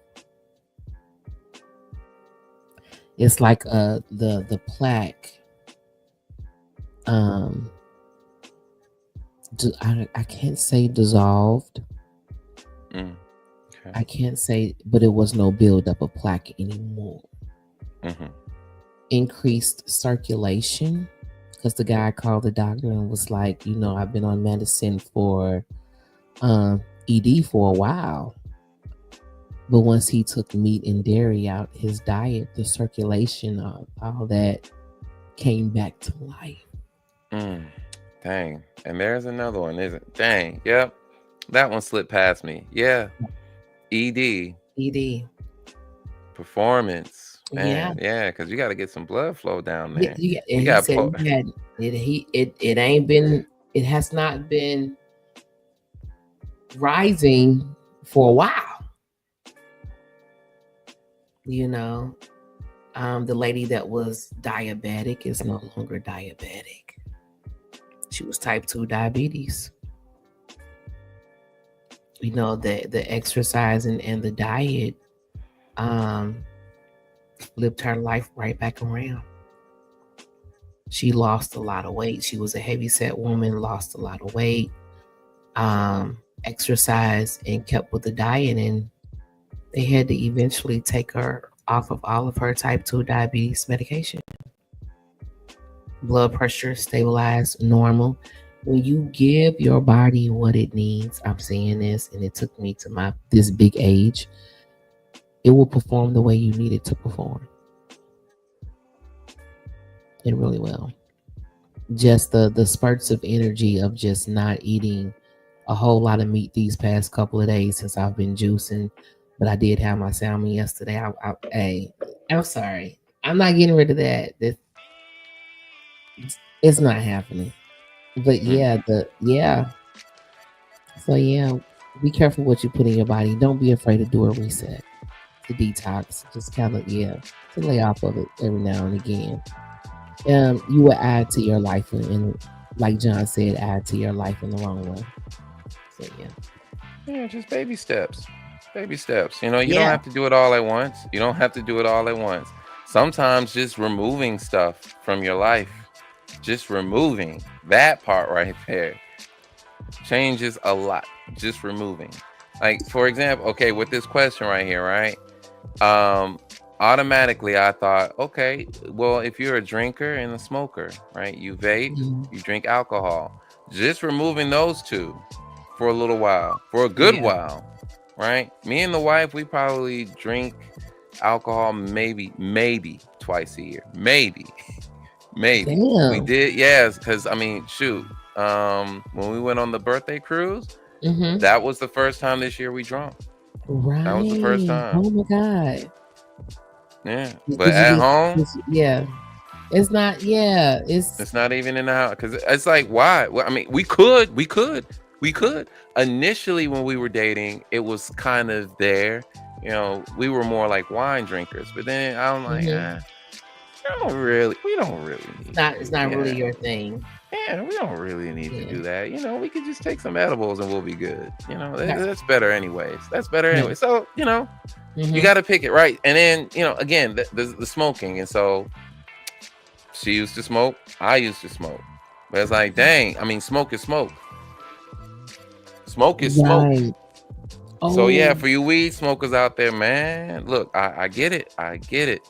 It's like the plaque. I can't say dissolved. Okay. I can't say, but it was no buildup of plaque anymore. Increased circulation, because the guy called the doctor and was like, I've been on medicine for ED for a while. But once he took meat and dairy out his diet, the circulation of all that came back to life. Dang. And there's another one, isn't it? Dang. Yep. That one slipped past me. Yeah. ED. ED. Performance. Yeah. Man, yeah, because you got to get some blood flow down Yeah, there. yeah, and You he got said he had it. It ain't been. It has not been rising for a while. You know, the lady that was diabetic is no longer diabetic. She was type 2 diabetes. You know, the exercise and the diet um flipped her life right back around. She lost a lot of weight. She was a heavy set woman, lost a lot of weight, exercised and kept with the diet, and they had to eventually take her off of all of her type 2 diabetes medication. Blood pressure stabilized normal. When you give your body what it needs, I'm saying this, and it took me to this big age, it will perform the way you need it to perform. It really will. Just the spurts of energy of just not eating a whole lot of meat these past couple of days since I've been juicing, but I did have my salmon yesterday. Hey, I'm sorry, I'm not getting rid of that. It's not happening. But yeah, so yeah, be careful what you put in your body. Don't be afraid to do a reset, to detox. Just kind of to lay off of it every now and again. You will add to your life, and like John said, add to your life in the long run. So yeah, just baby steps. Baby steps. You know, you don't yeah, have to do it all at once. You don't have to do it all at once. Sometimes just removing stuff from your life, just removing that part right there changes a lot. Just removing. Like, for example, okay, with this question right here, right? Um, Automatically I thought, okay, well, if you're a drinker and a smoker, right? You vape, mhm, you drink alcohol. Just removing those two for a little while, for a good yeah. while, right? Me and the wife, we probably drink alcohol maybe twice a year. Maybe. We Damn. did, yes, because I mean, shoot. When we went on the birthday cruise, Mm-hmm. that was the first time this year we drunk. That was the first Right. time. Oh my God. Yeah. But Did you at get? home, Yeah. It's not. Yeah. it's not even in the house because it's like, why? Well, I mean, we could. Initially, when we were dating, it was kind of there. You know, we were more like wine drinkers, but then I'm like, Mm-hmm. we don't really need It's to. not really Yeah, your thing. yeah, we don't really need to Yeah. do that. You know, we could just take some edibles and we'll be good. You know, Right. that's better anyways. That's better Right. anyway. So, you know, you Mm-hmm. got to pick it right. And then, you know, again, the smoking. And so she used to smoke. I used to smoke. But it's like, dang, I mean, smoke is smoke. Smoke is smoke. Right. So yeah, Oh. for you weed smokers out there, man, look, I get it. I get it.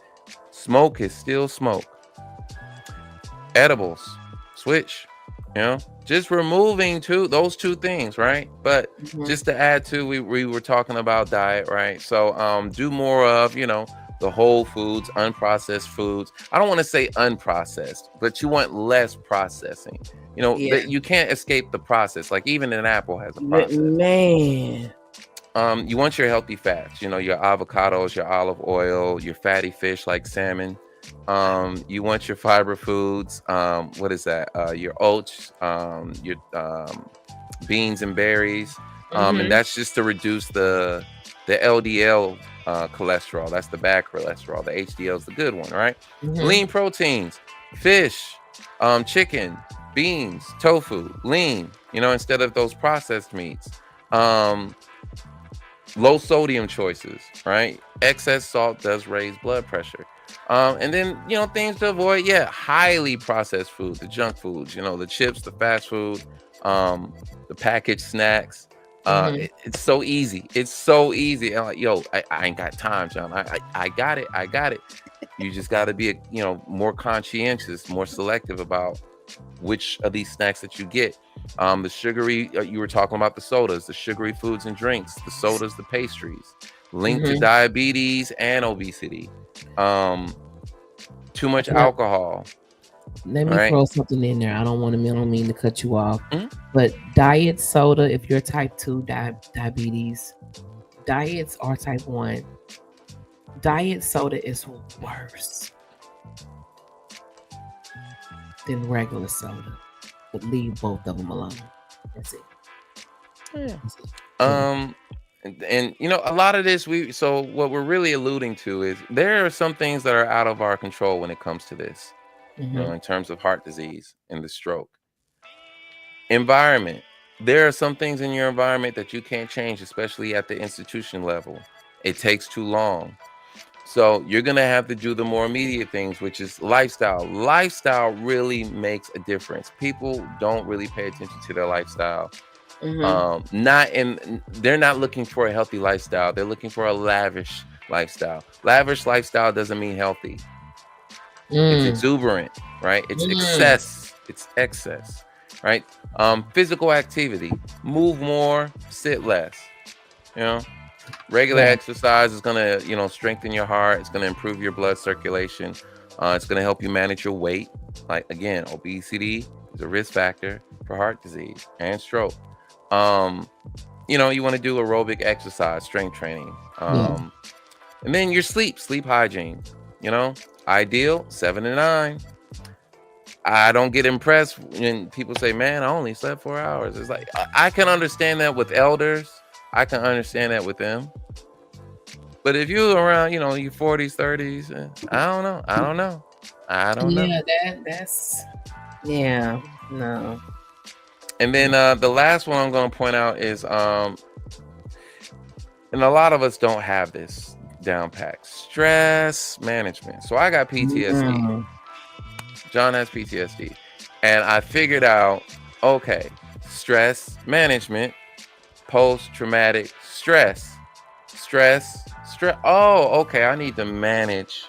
Smoke is still smoke. Edibles, switch, you know, just removing those two things, right? But Mm-hmm. just to add to, we were talking about diet, right? So do more of, you know, the whole foods, unprocessed foods. I don't want to say unprocessed, but you want less processing. You know, Yeah. that you can't escape the process. Like even an apple has a process. Man. You want your healthy fats, you know, your avocados, your olive oil, your fatty fish like salmon. You want your fiber foods. What is that? Your oats, your beans and berries. And Mm-hmm. that's just to reduce the LDL cholesterol. That's the bad cholesterol. The HDL is the good one, right? Mm-hmm. Lean proteins, fish, chicken, beans, tofu, lean. You know, instead of those processed meats. Um, Low sodium choices, right? Excess salt does raise blood pressure. And then, you know, things to avoid, yeah, highly processed food, the junk foods, you know, the chips, the fast food, um, the packaged snacks. Mm-hmm. It's so easy. It's so easy. And like, yo, I ain't got time, John. I got it. I got it. You just got to be, you know, more conscientious, more selective about which of these snacks that you get. The sugary, you were talking about the sodas, the sugary foods and drinks, the sodas, the pastries, linked to Mm-hmm. diabetes and obesity. Um, Too much Yep. alcohol, Let me right? throw something in there. I don't mean to cut you off, Mhm. but diet soda. If you're type 2 diabetes, diets are type 1. Diet soda is worse than regular soda. But leave both of them alone. That's it. Yeah. That's it. Yeah. And you know, a lot of this so what we're really alluding to is there are some things that are out of our control when it comes to this, you know, Mm-hmm. in terms of heart disease and the stroke. Environment. There are some things in your environment that you can't change, especially at the institution level. It takes too long. So you're gonna have to do the more immediate things, which is lifestyle. Lifestyle really makes a difference. People don't really pay attention to their lifestyle. Mm-hmm. Not in They're not looking for a healthy lifestyle. They're looking for a lavish lifestyle. Lavish lifestyle doesn't mean healthy. It's Mm. exuberant, right? It's Mm. excess. It's excess, right? Physical activity. Move more, sit less. You know, regular Right. exercise is gonna, you know, strengthen your heart. It's gonna improve your blood circulation. It's gonna help you manage your weight. Like again, obesity is a risk factor for heart disease and stroke. Um, you know, you want to do aerobic exercise, strength training. Yeah. And then your sleep hygiene, you know, ideal 7 to 9. I don't get impressed when people say, man, I only slept 4 hours. It's like, I can understand that with elders. I can understand that with them. But if you're around, you know, your 40s, 30s, I don't know. I don't know. I don't know. Yeah, that's yeah. No. And then the last one I'm going to point out is, and a lot of us don't have this down pack, stress management. So I got PTSD. Mm. John has PTSD. And I figured out, okay, stress management, post-traumatic stress. Oh, okay, I need to manage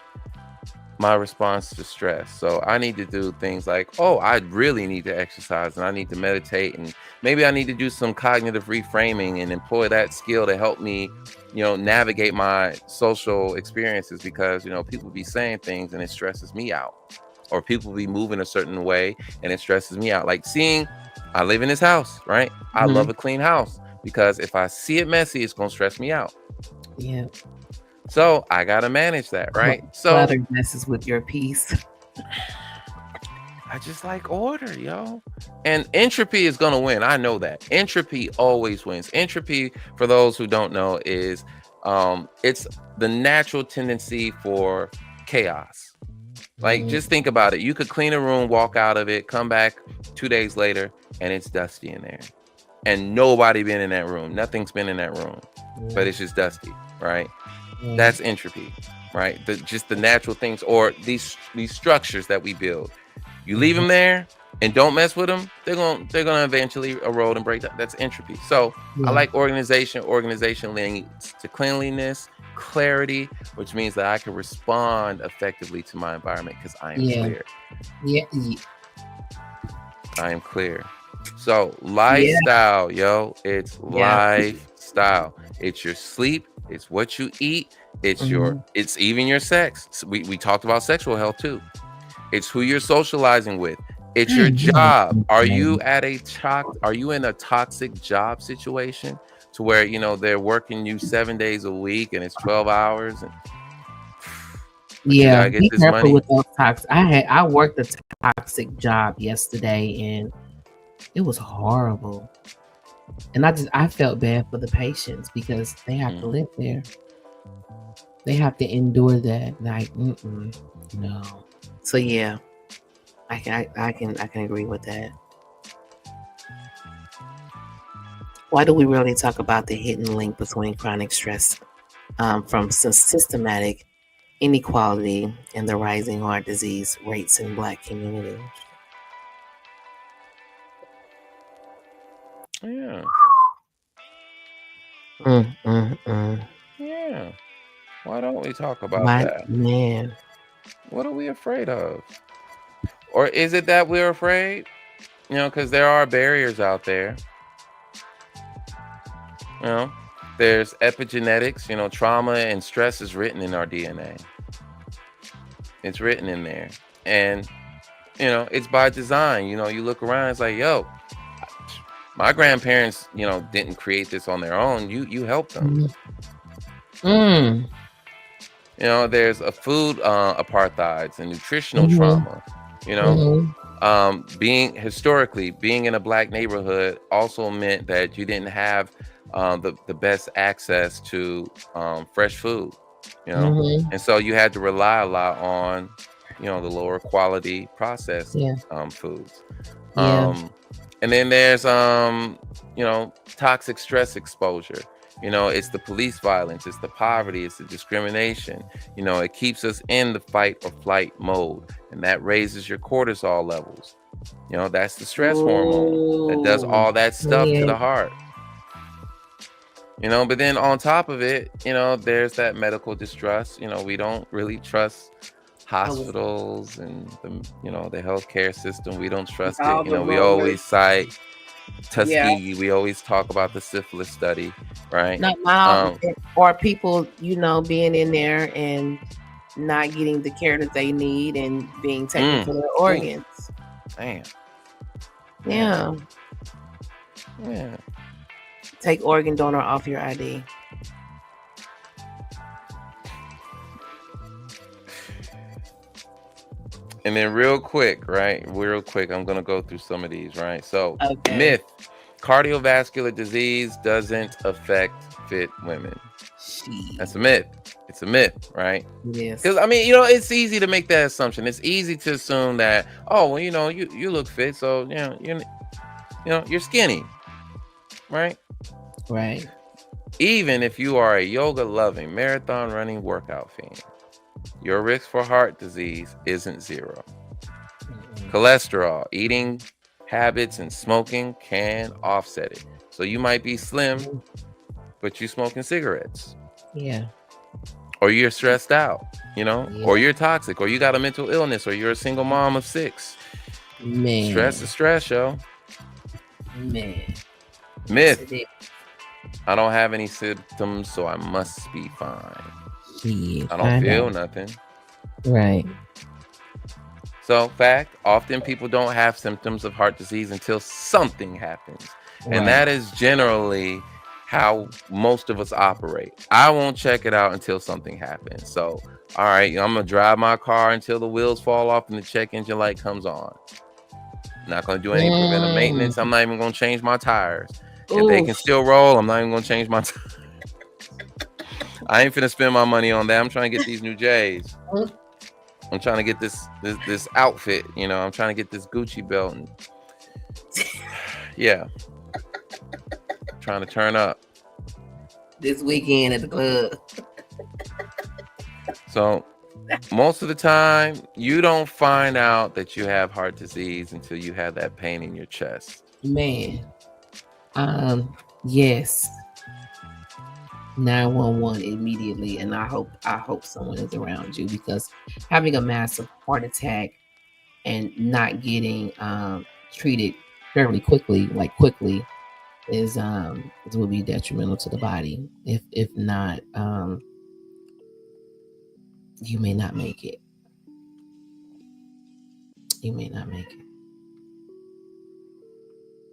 my response to stress. So I need to do things like, oh, I really need to exercise and I need to meditate, and maybe I need to do some cognitive reframing and employ that skill to help me, you know, navigate my social experiences, because, you know, people be saying things and it stresses me out, or people be moving a certain way and it stresses me out. Like I live in this house, right? I Mm-hmm. love a clean house because if I see it messy, it's going to stress me out. Yeah. So I got to manage that, right? So Clutter messes with your peace. I just like order, yo. And entropy is going to win. I know that. Entropy always wins. Entropy, for those who don't know, is it's the natural tendency for chaos. Like, just think about it. You could clean a room, walk out of it, come back 2 days later, and it's dusty in there. And nobody been in that room. Nothing's been in that room. But it's just dusty, right? That's entropy, right? Just the natural things, or these structures that we build. You leave them there and don't mess with them, they're gonna eventually erode and break down. That's entropy. So I like organization. Organization leads to cleanliness, clarity, which means that I can respond effectively to my environment because I am clear. Yeah. I am clear. So lifestyle, yo, it's lifestyle. It's your sleep. It's what you eat. It's it's even your sex. So we talked about sexual health too. It's who you're socializing with. It's your job. Are you in a toxic job situation to where, you know, they're working you 7 days a week and it's 12 hours and you gotta get Be this careful money? with those toxic. I worked a toxic job yesterday and it was horrible. And I felt bad for the patients because they have to live there. They have to endure that. Like, no. So yeah, I can agree with that. Why do we really talk about the hidden link between chronic stress from systematic inequality and the rising heart disease rates in Black communities? Yeah. Yeah. Why don't we talk about that? Man. What are we afraid of? Or is it that we're afraid? You know, because there are barriers out there. You know, there's epigenetics. You know, trauma and stress is written in our DNA. It's written in there. And it's by design. You look around, it's like, yo, my grandparents, didn't create this on their own. You helped them. Mm. There's a food apartheids and nutritional Mm-hmm. trauma. Being in a black neighborhood also meant that you didn't have the best access to fresh food. Mm-hmm. And so you had to rely a lot on the lower quality processed Yeah. foods. Yeah. And then there's toxic stress exposure. It's the police violence, it's the poverty, it's the discrimination. It keeps us in the fight or flight mode, and that raises your cortisol levels. That's the stress hormone that does all that stuff to the heart. But then on top of it, there's that medical distrust. We don't really trust hospitals and the healthcare system. We don't trust it. We always cite Tuskegee. We always talk about the syphilis study, right? Or people, being in there and not getting the care that they need and being taken for their organs. Damn. Yeah. Take organ donor off your ID. And then real quick, I'm going to go through some of these, right? So, myth, cardiovascular disease doesn't affect fit women. That's a myth. It's a myth, right? Yes. Because, it's easy to make that assumption. It's easy to assume that, you look fit, so, you're skinny, right? Right. Even if you are a yoga-loving, marathon running workout fan, your risk for heart disease isn't zero. Cholesterol, eating habits, and smoking can offset it. So you might be slim, but you're smoking cigarettes. Yeah. Or you're stressed out, or you're toxic, or you got a mental illness, or you're a single mom of 6. Man. Stress is stress, yo. Man. Myth. I don't have any symptoms, so I must be fine. I don't feel nothing. Right. So, fact, often people don't have symptoms of heart disease until something happens. Right. And that is generally how most of us operate. I won't check it out until something happens. So, all right, I'm going to drive my car until the wheels fall off and the check engine light comes on. Not going to do any preventive maintenance. I'm not even going to change my tires. If they can still roll, I'm not even going to change my tires. I ain't finna spend my money on that. I'm trying to get these new J's. I'm trying to get this outfit. I'm trying to get this Gucci belt. And yeah. Trying to turn up. This weekend at the club. So most of the time, you don't find out that you have heart disease until you have that pain in your chest. Man. Yes. 911 immediately, and I hope someone is around you, because having a massive heart attack and not getting treated fairly quickly is will be detrimental to the body. If not, you may not make it.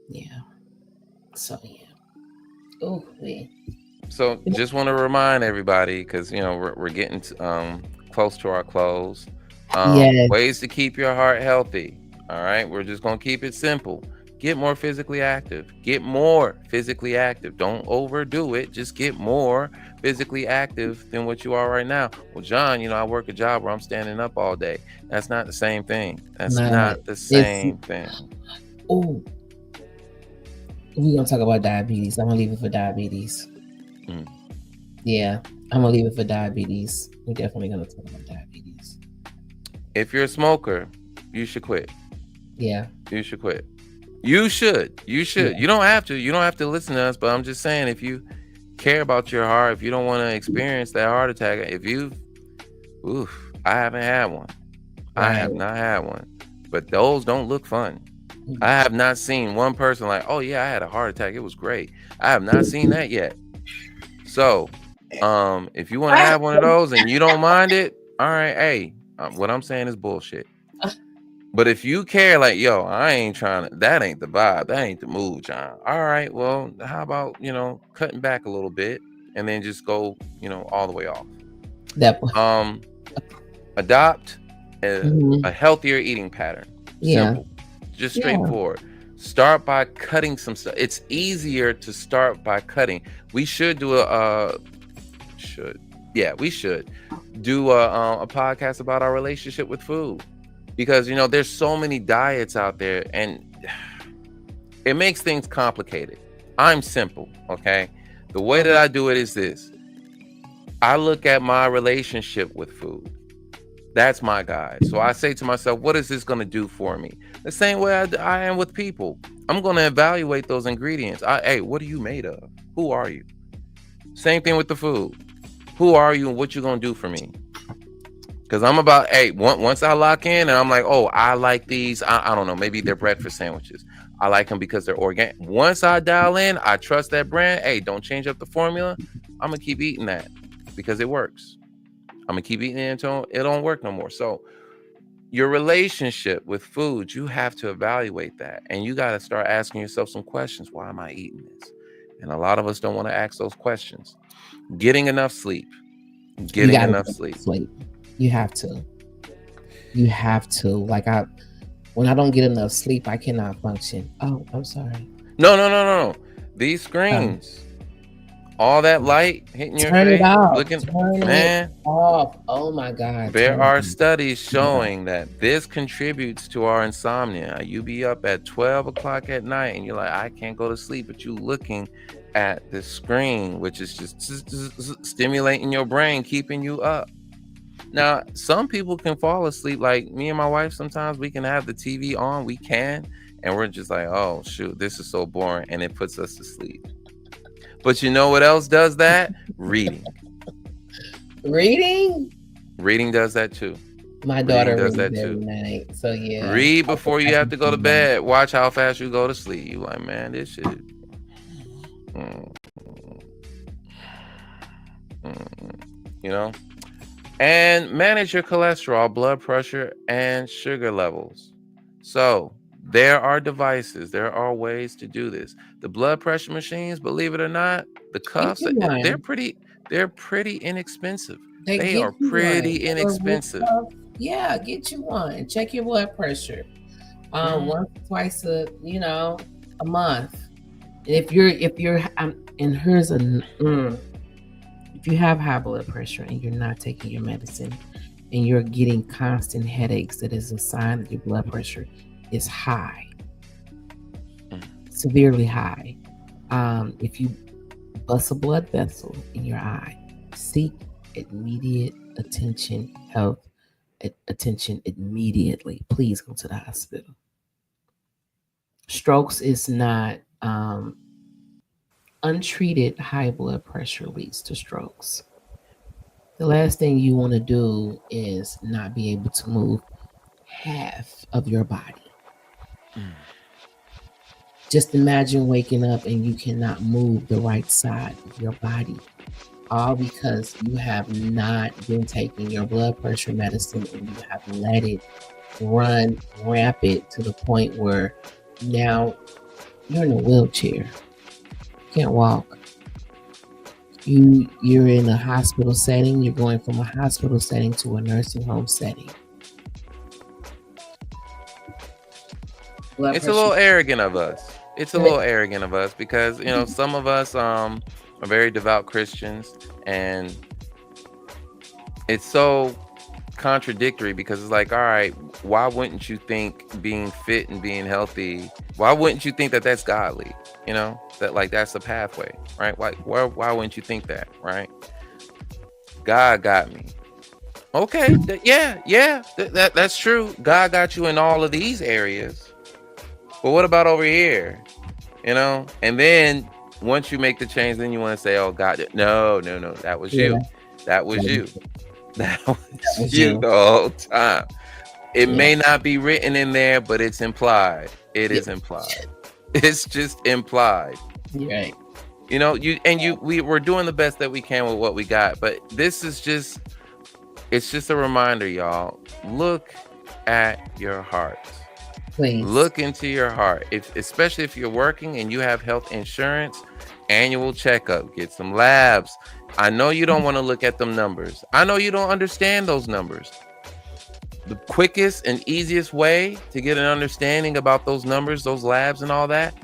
Yeah. So yeah. Oh, man. So just want to remind everybody, because we're getting close to our close. Ways to keep your heart healthy. All right, we're just gonna keep it simple. Get more physically active. Don't overdo it. Just get more physically active than what you are right now. Well, John, I work a job where I'm standing up all day. That's not the same thing. Oh, we're gonna talk about diabetes. I'm gonna leave it for diabetes. Yeah, I'm gonna leave it for diabetes. We're definitely gonna talk about diabetes. If you're a smoker, you should quit. Yeah, you should quit. You should. Yeah. You don't have to listen to us, but I'm just saying, if you care about your heart, if you don't want to experience that heart attack, I haven't had one. Right. I have not had one, but those don't look fun. I have not seen one person like, oh yeah, I had a heart attack, it was great. I have not seen that yet. So, if you want to have one of those and you don't mind it, all right, hey, what I'm saying is bullshit. But if you care, like, yo, I ain't trying to, that ain't the vibe, that ain't the mood, John. All right, well, how about, cutting back a little bit and then just go, all the way off. That. Um, Adopt Mhm. a healthier eating pattern. Yeah. Simple, just Yeah. straightforward. Start by cutting some stuff. It's easier to start by cutting. We should do we should do a podcast about our relationship with food, because there's so many diets out there and it makes things complicated. I'm simple, okay? The way that I do it is this. I look at my relationship with food. That's my guide. So I say to myself, what is this going to do for me? The same way I am with people. I'm going to evaluate those ingredients. Hey, what are you made of? Who are you? Same thing with the food. Who are you and what you going to do for me? Because I'm about, hey, once I lock in and I'm like, oh, I like these. I don't know. Maybe they're breakfast sandwiches. I like them because they're organic. Once I dial in, I trust that brand. Hey, don't change up the formula. I'm going to keep eating that because it works. I'm going to keep eating it until it don't work no more. So your relationship with food, you have to evaluate that. And you got to start asking yourself some questions. Why am I eating this? And a lot of us don't want to ask those questions. Getting enough sleep. Getting enough sleep. You have to. You have to. Like when I don't get enough sleep, I cannot function. Oh, I'm sorry. No. These screens. All that light hitting your face. Turn it off. Oh my God. There are studies showing that this contributes to our insomnia. You be up at 12 o'clock at night and you're like, I can't go to sleep, but you looking at the screen, which is just stimulating your brain, keeping you up. Now, some people can fall asleep. Like me and my wife, sometimes we can have the TV on, we can, and we're just like, oh shoot, this is so boring, and it puts us to sleep. But you know what else does that? Reading. Reading does that too. My daughter does that too. Night, so yeah. Read before you have to go to bed. Watch how fast you go to sleep. You like, man, this shit. And manage your cholesterol, blood pressure, and sugar levels. So there are devices. There are ways to do this. The blood pressure machines, believe it or not, the cuffs, they're pretty inexpensive. They are pretty inexpensive. Yeah, get you one. Check your blood pressure. Once, twice a month. If you have high blood pressure and you're not taking your medicine and you're getting constant headaches, that is a sign that your blood pressure is high, severely high. If you bust a blood vessel in your eye, seek immediate health attention immediately. Please go to the hospital. Strokes is not untreated. High blood pressure leads to strokes. The last thing you want to do is not be able to move half of your body. Just imagine waking up and you cannot move the right side of your body, all because you have not been taking your blood pressure medicine and you have let it run rampant to the point where now you're in a wheelchair. Can't walk. You're in a hospital setting. You're going from a hospital setting to a nursing home setting. It's a little arrogant of us. Because some of us are very devout Christians, and it's so contradictory because it's like, all right, why wouldn't you think being fit and being healthy, why wouldn't you think that that's godly? That like that's the pathway, right? Why wouldn't you think that, right? God got me. Okay, that's true. God got you in all of these areas. But what about over here? And then once you make the change, then you want to say, oh God, no, that was you. That was you. That was you the whole time. It may not be written in there, but it's implied. It is implied. It's just implied. Right. We're doing the best that we can with what we got. But this is it's just a reminder, y'all. Look at your heart. Please. Look into your heart. Especially if you're working and you have health insurance, annual checkup, get some labs. I know you don't want to look at them numbers. I know you don't understand those numbers. The quickest and easiest way to get an understanding about those numbers, those labs and all that,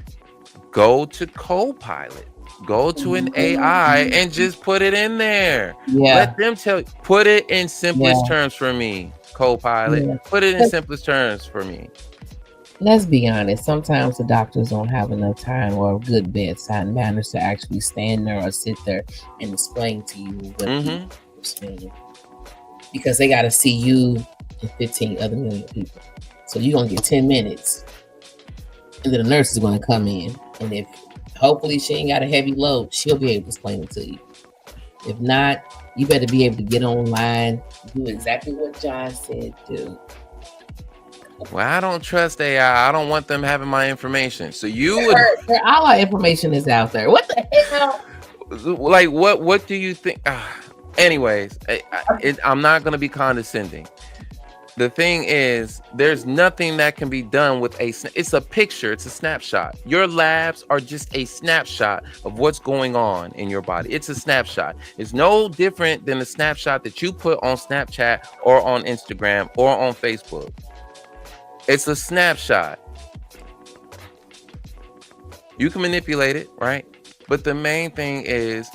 go to Copilot. Go to an AI and just put it in there. Yeah. Let them put it in simplest terms for me, Copilot. Yeah. Put it in simplest terms for me. Let's be honest. Sometimes the doctors don't have enough time or good bedside manners to actually stand there or sit there and explain to you what you're saying, because they got to see you and 15 other million people. So you're gonna get 10 minutes, and then the nurse is gonna come in, and if hopefully she ain't got a heavy load, she'll be able to explain it to you. If not, you better be able to get online, do exactly what John said, do. Well, I don't trust AI. I don't want them having my information. So you would. All our information is out there. What the hell? Like, what do you think? Anyways, I'm not going to be condescending. The thing is, there's nothing that can be done with it's a picture. It's a snapshot. Your labs are just a snapshot of what's going on in your body. It's a snapshot. It's no different than the snapshot that you put on Snapchat or on Instagram or on Facebook. It's a snapshot. You can manipulate it, right? But the main thing is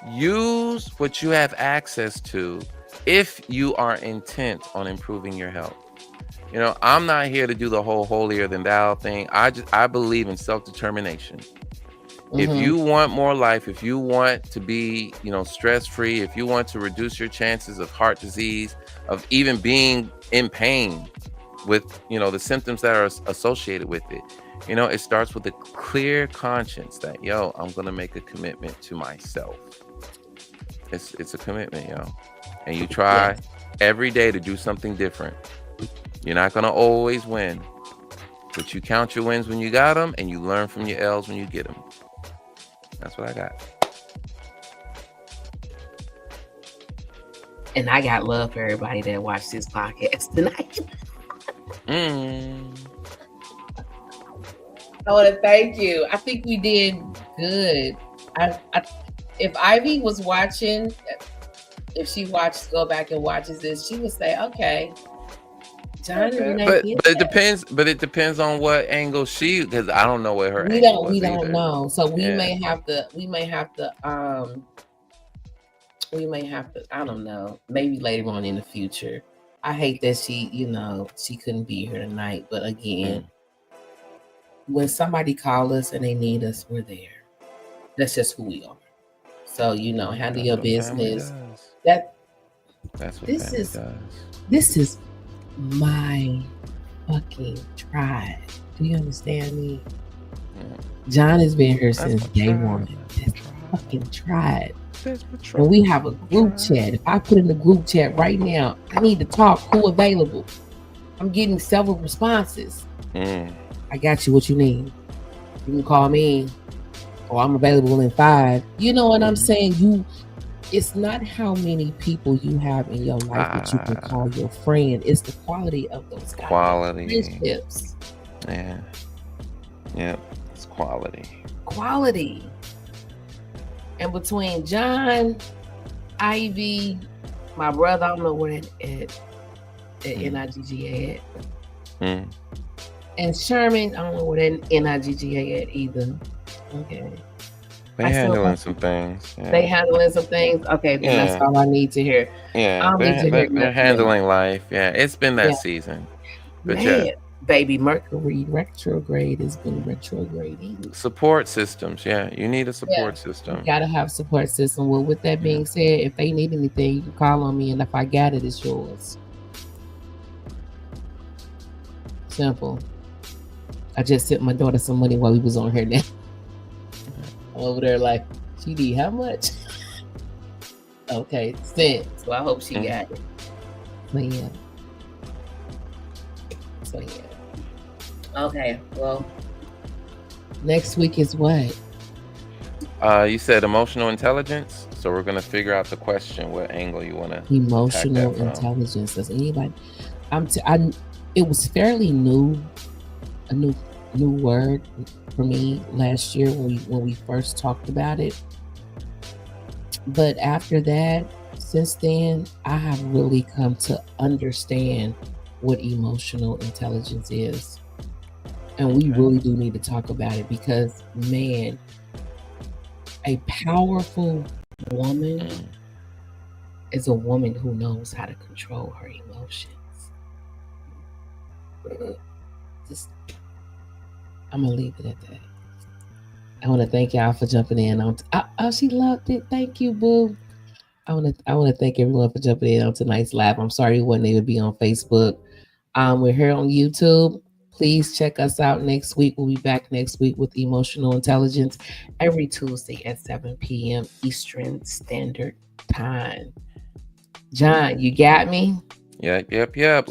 use what you have access to if you are intent on improving your health. You know, I'm not here to do the whole holier than thou thing. I believe in self-determination. If you want more life, if you want to be, stress-free, if you want to reduce your chances of heart disease, of even being in pain with, the symptoms that are associated with it, it starts with a clear conscience that, I'm going to make a commitment to myself. It's a commitment, and you try every day to do something different. You're not going to always win, but you count your wins when you got them, and you learn from your L's when you get them. That's what I got. And I got love for everybody that watched this podcast tonight. I want to thank you. I think we did good. If Ivy was watching, if she go back and watches this, she would say, "Okay, John." But it depends on what angle because I don't know where her we angle don't we was don't either. know. So we may have to I don't know, maybe later on in the future. I hate that she couldn't be here tonight, but again, when somebody calls us and they need us, we're there. That's just who we are. So handle your business. That's what this does. This is my fucking tribe. Do you understand me? John has been here since day one. That's fucking tribe. And we have a group chat. If I put in the group chat right now, I need to talk. Who available? I'm getting several responses. I got you what you need. You can call me, or I'm available in 5. You know what I'm saying? It's not how many people you have in your life that you can call your friend. It's the quality of those friendships. Yeah. It's quality. Quality. And between John, Ivy, my brother, I don't know where at NIGGA at. And Sherman, I don't know where that NIGGA at either. Okay. They're handling some things. Yeah. They handling some things. Okay, then that's all I need to hear. Yeah, they're handling life. Yeah, it's been that season. But baby, Mercury retrograde has been retrograding. Support systems. Yeah, you need a support system. You gotta have support system. Well, with that being said, if they need anything, you can call on me, and if I got it, it's yours. Simple. I just sent my daughter some money while we was on here now. Over there like, she need how much? Okay, sent. So I hope she got it. So yeah. Okay, well, next week is what? You said emotional intelligence. So we're gonna figure out the question, what angle you want to. Emotional intelligence. Does anybody? it was fairly new, a new word for me last year when we first talked about it. But after that, since then, I have really come to understand what emotional intelligence is. And we really do need to talk about it because, man, a powerful woman is a woman who knows how to control her emotions. Just, I'm gonna leave it at that. I want to thank y'all for jumping in on. Oh, she loved it. Thank you, boo. I want to thank everyone for jumping in on tonight's live. I'm sorry you wasn't able to be on Facebook. We're here on YouTube. Please check us out next week. We'll be back next week with emotional intelligence every Tuesday at 7 p.m. Eastern Standard Time. John, you got me? Yep.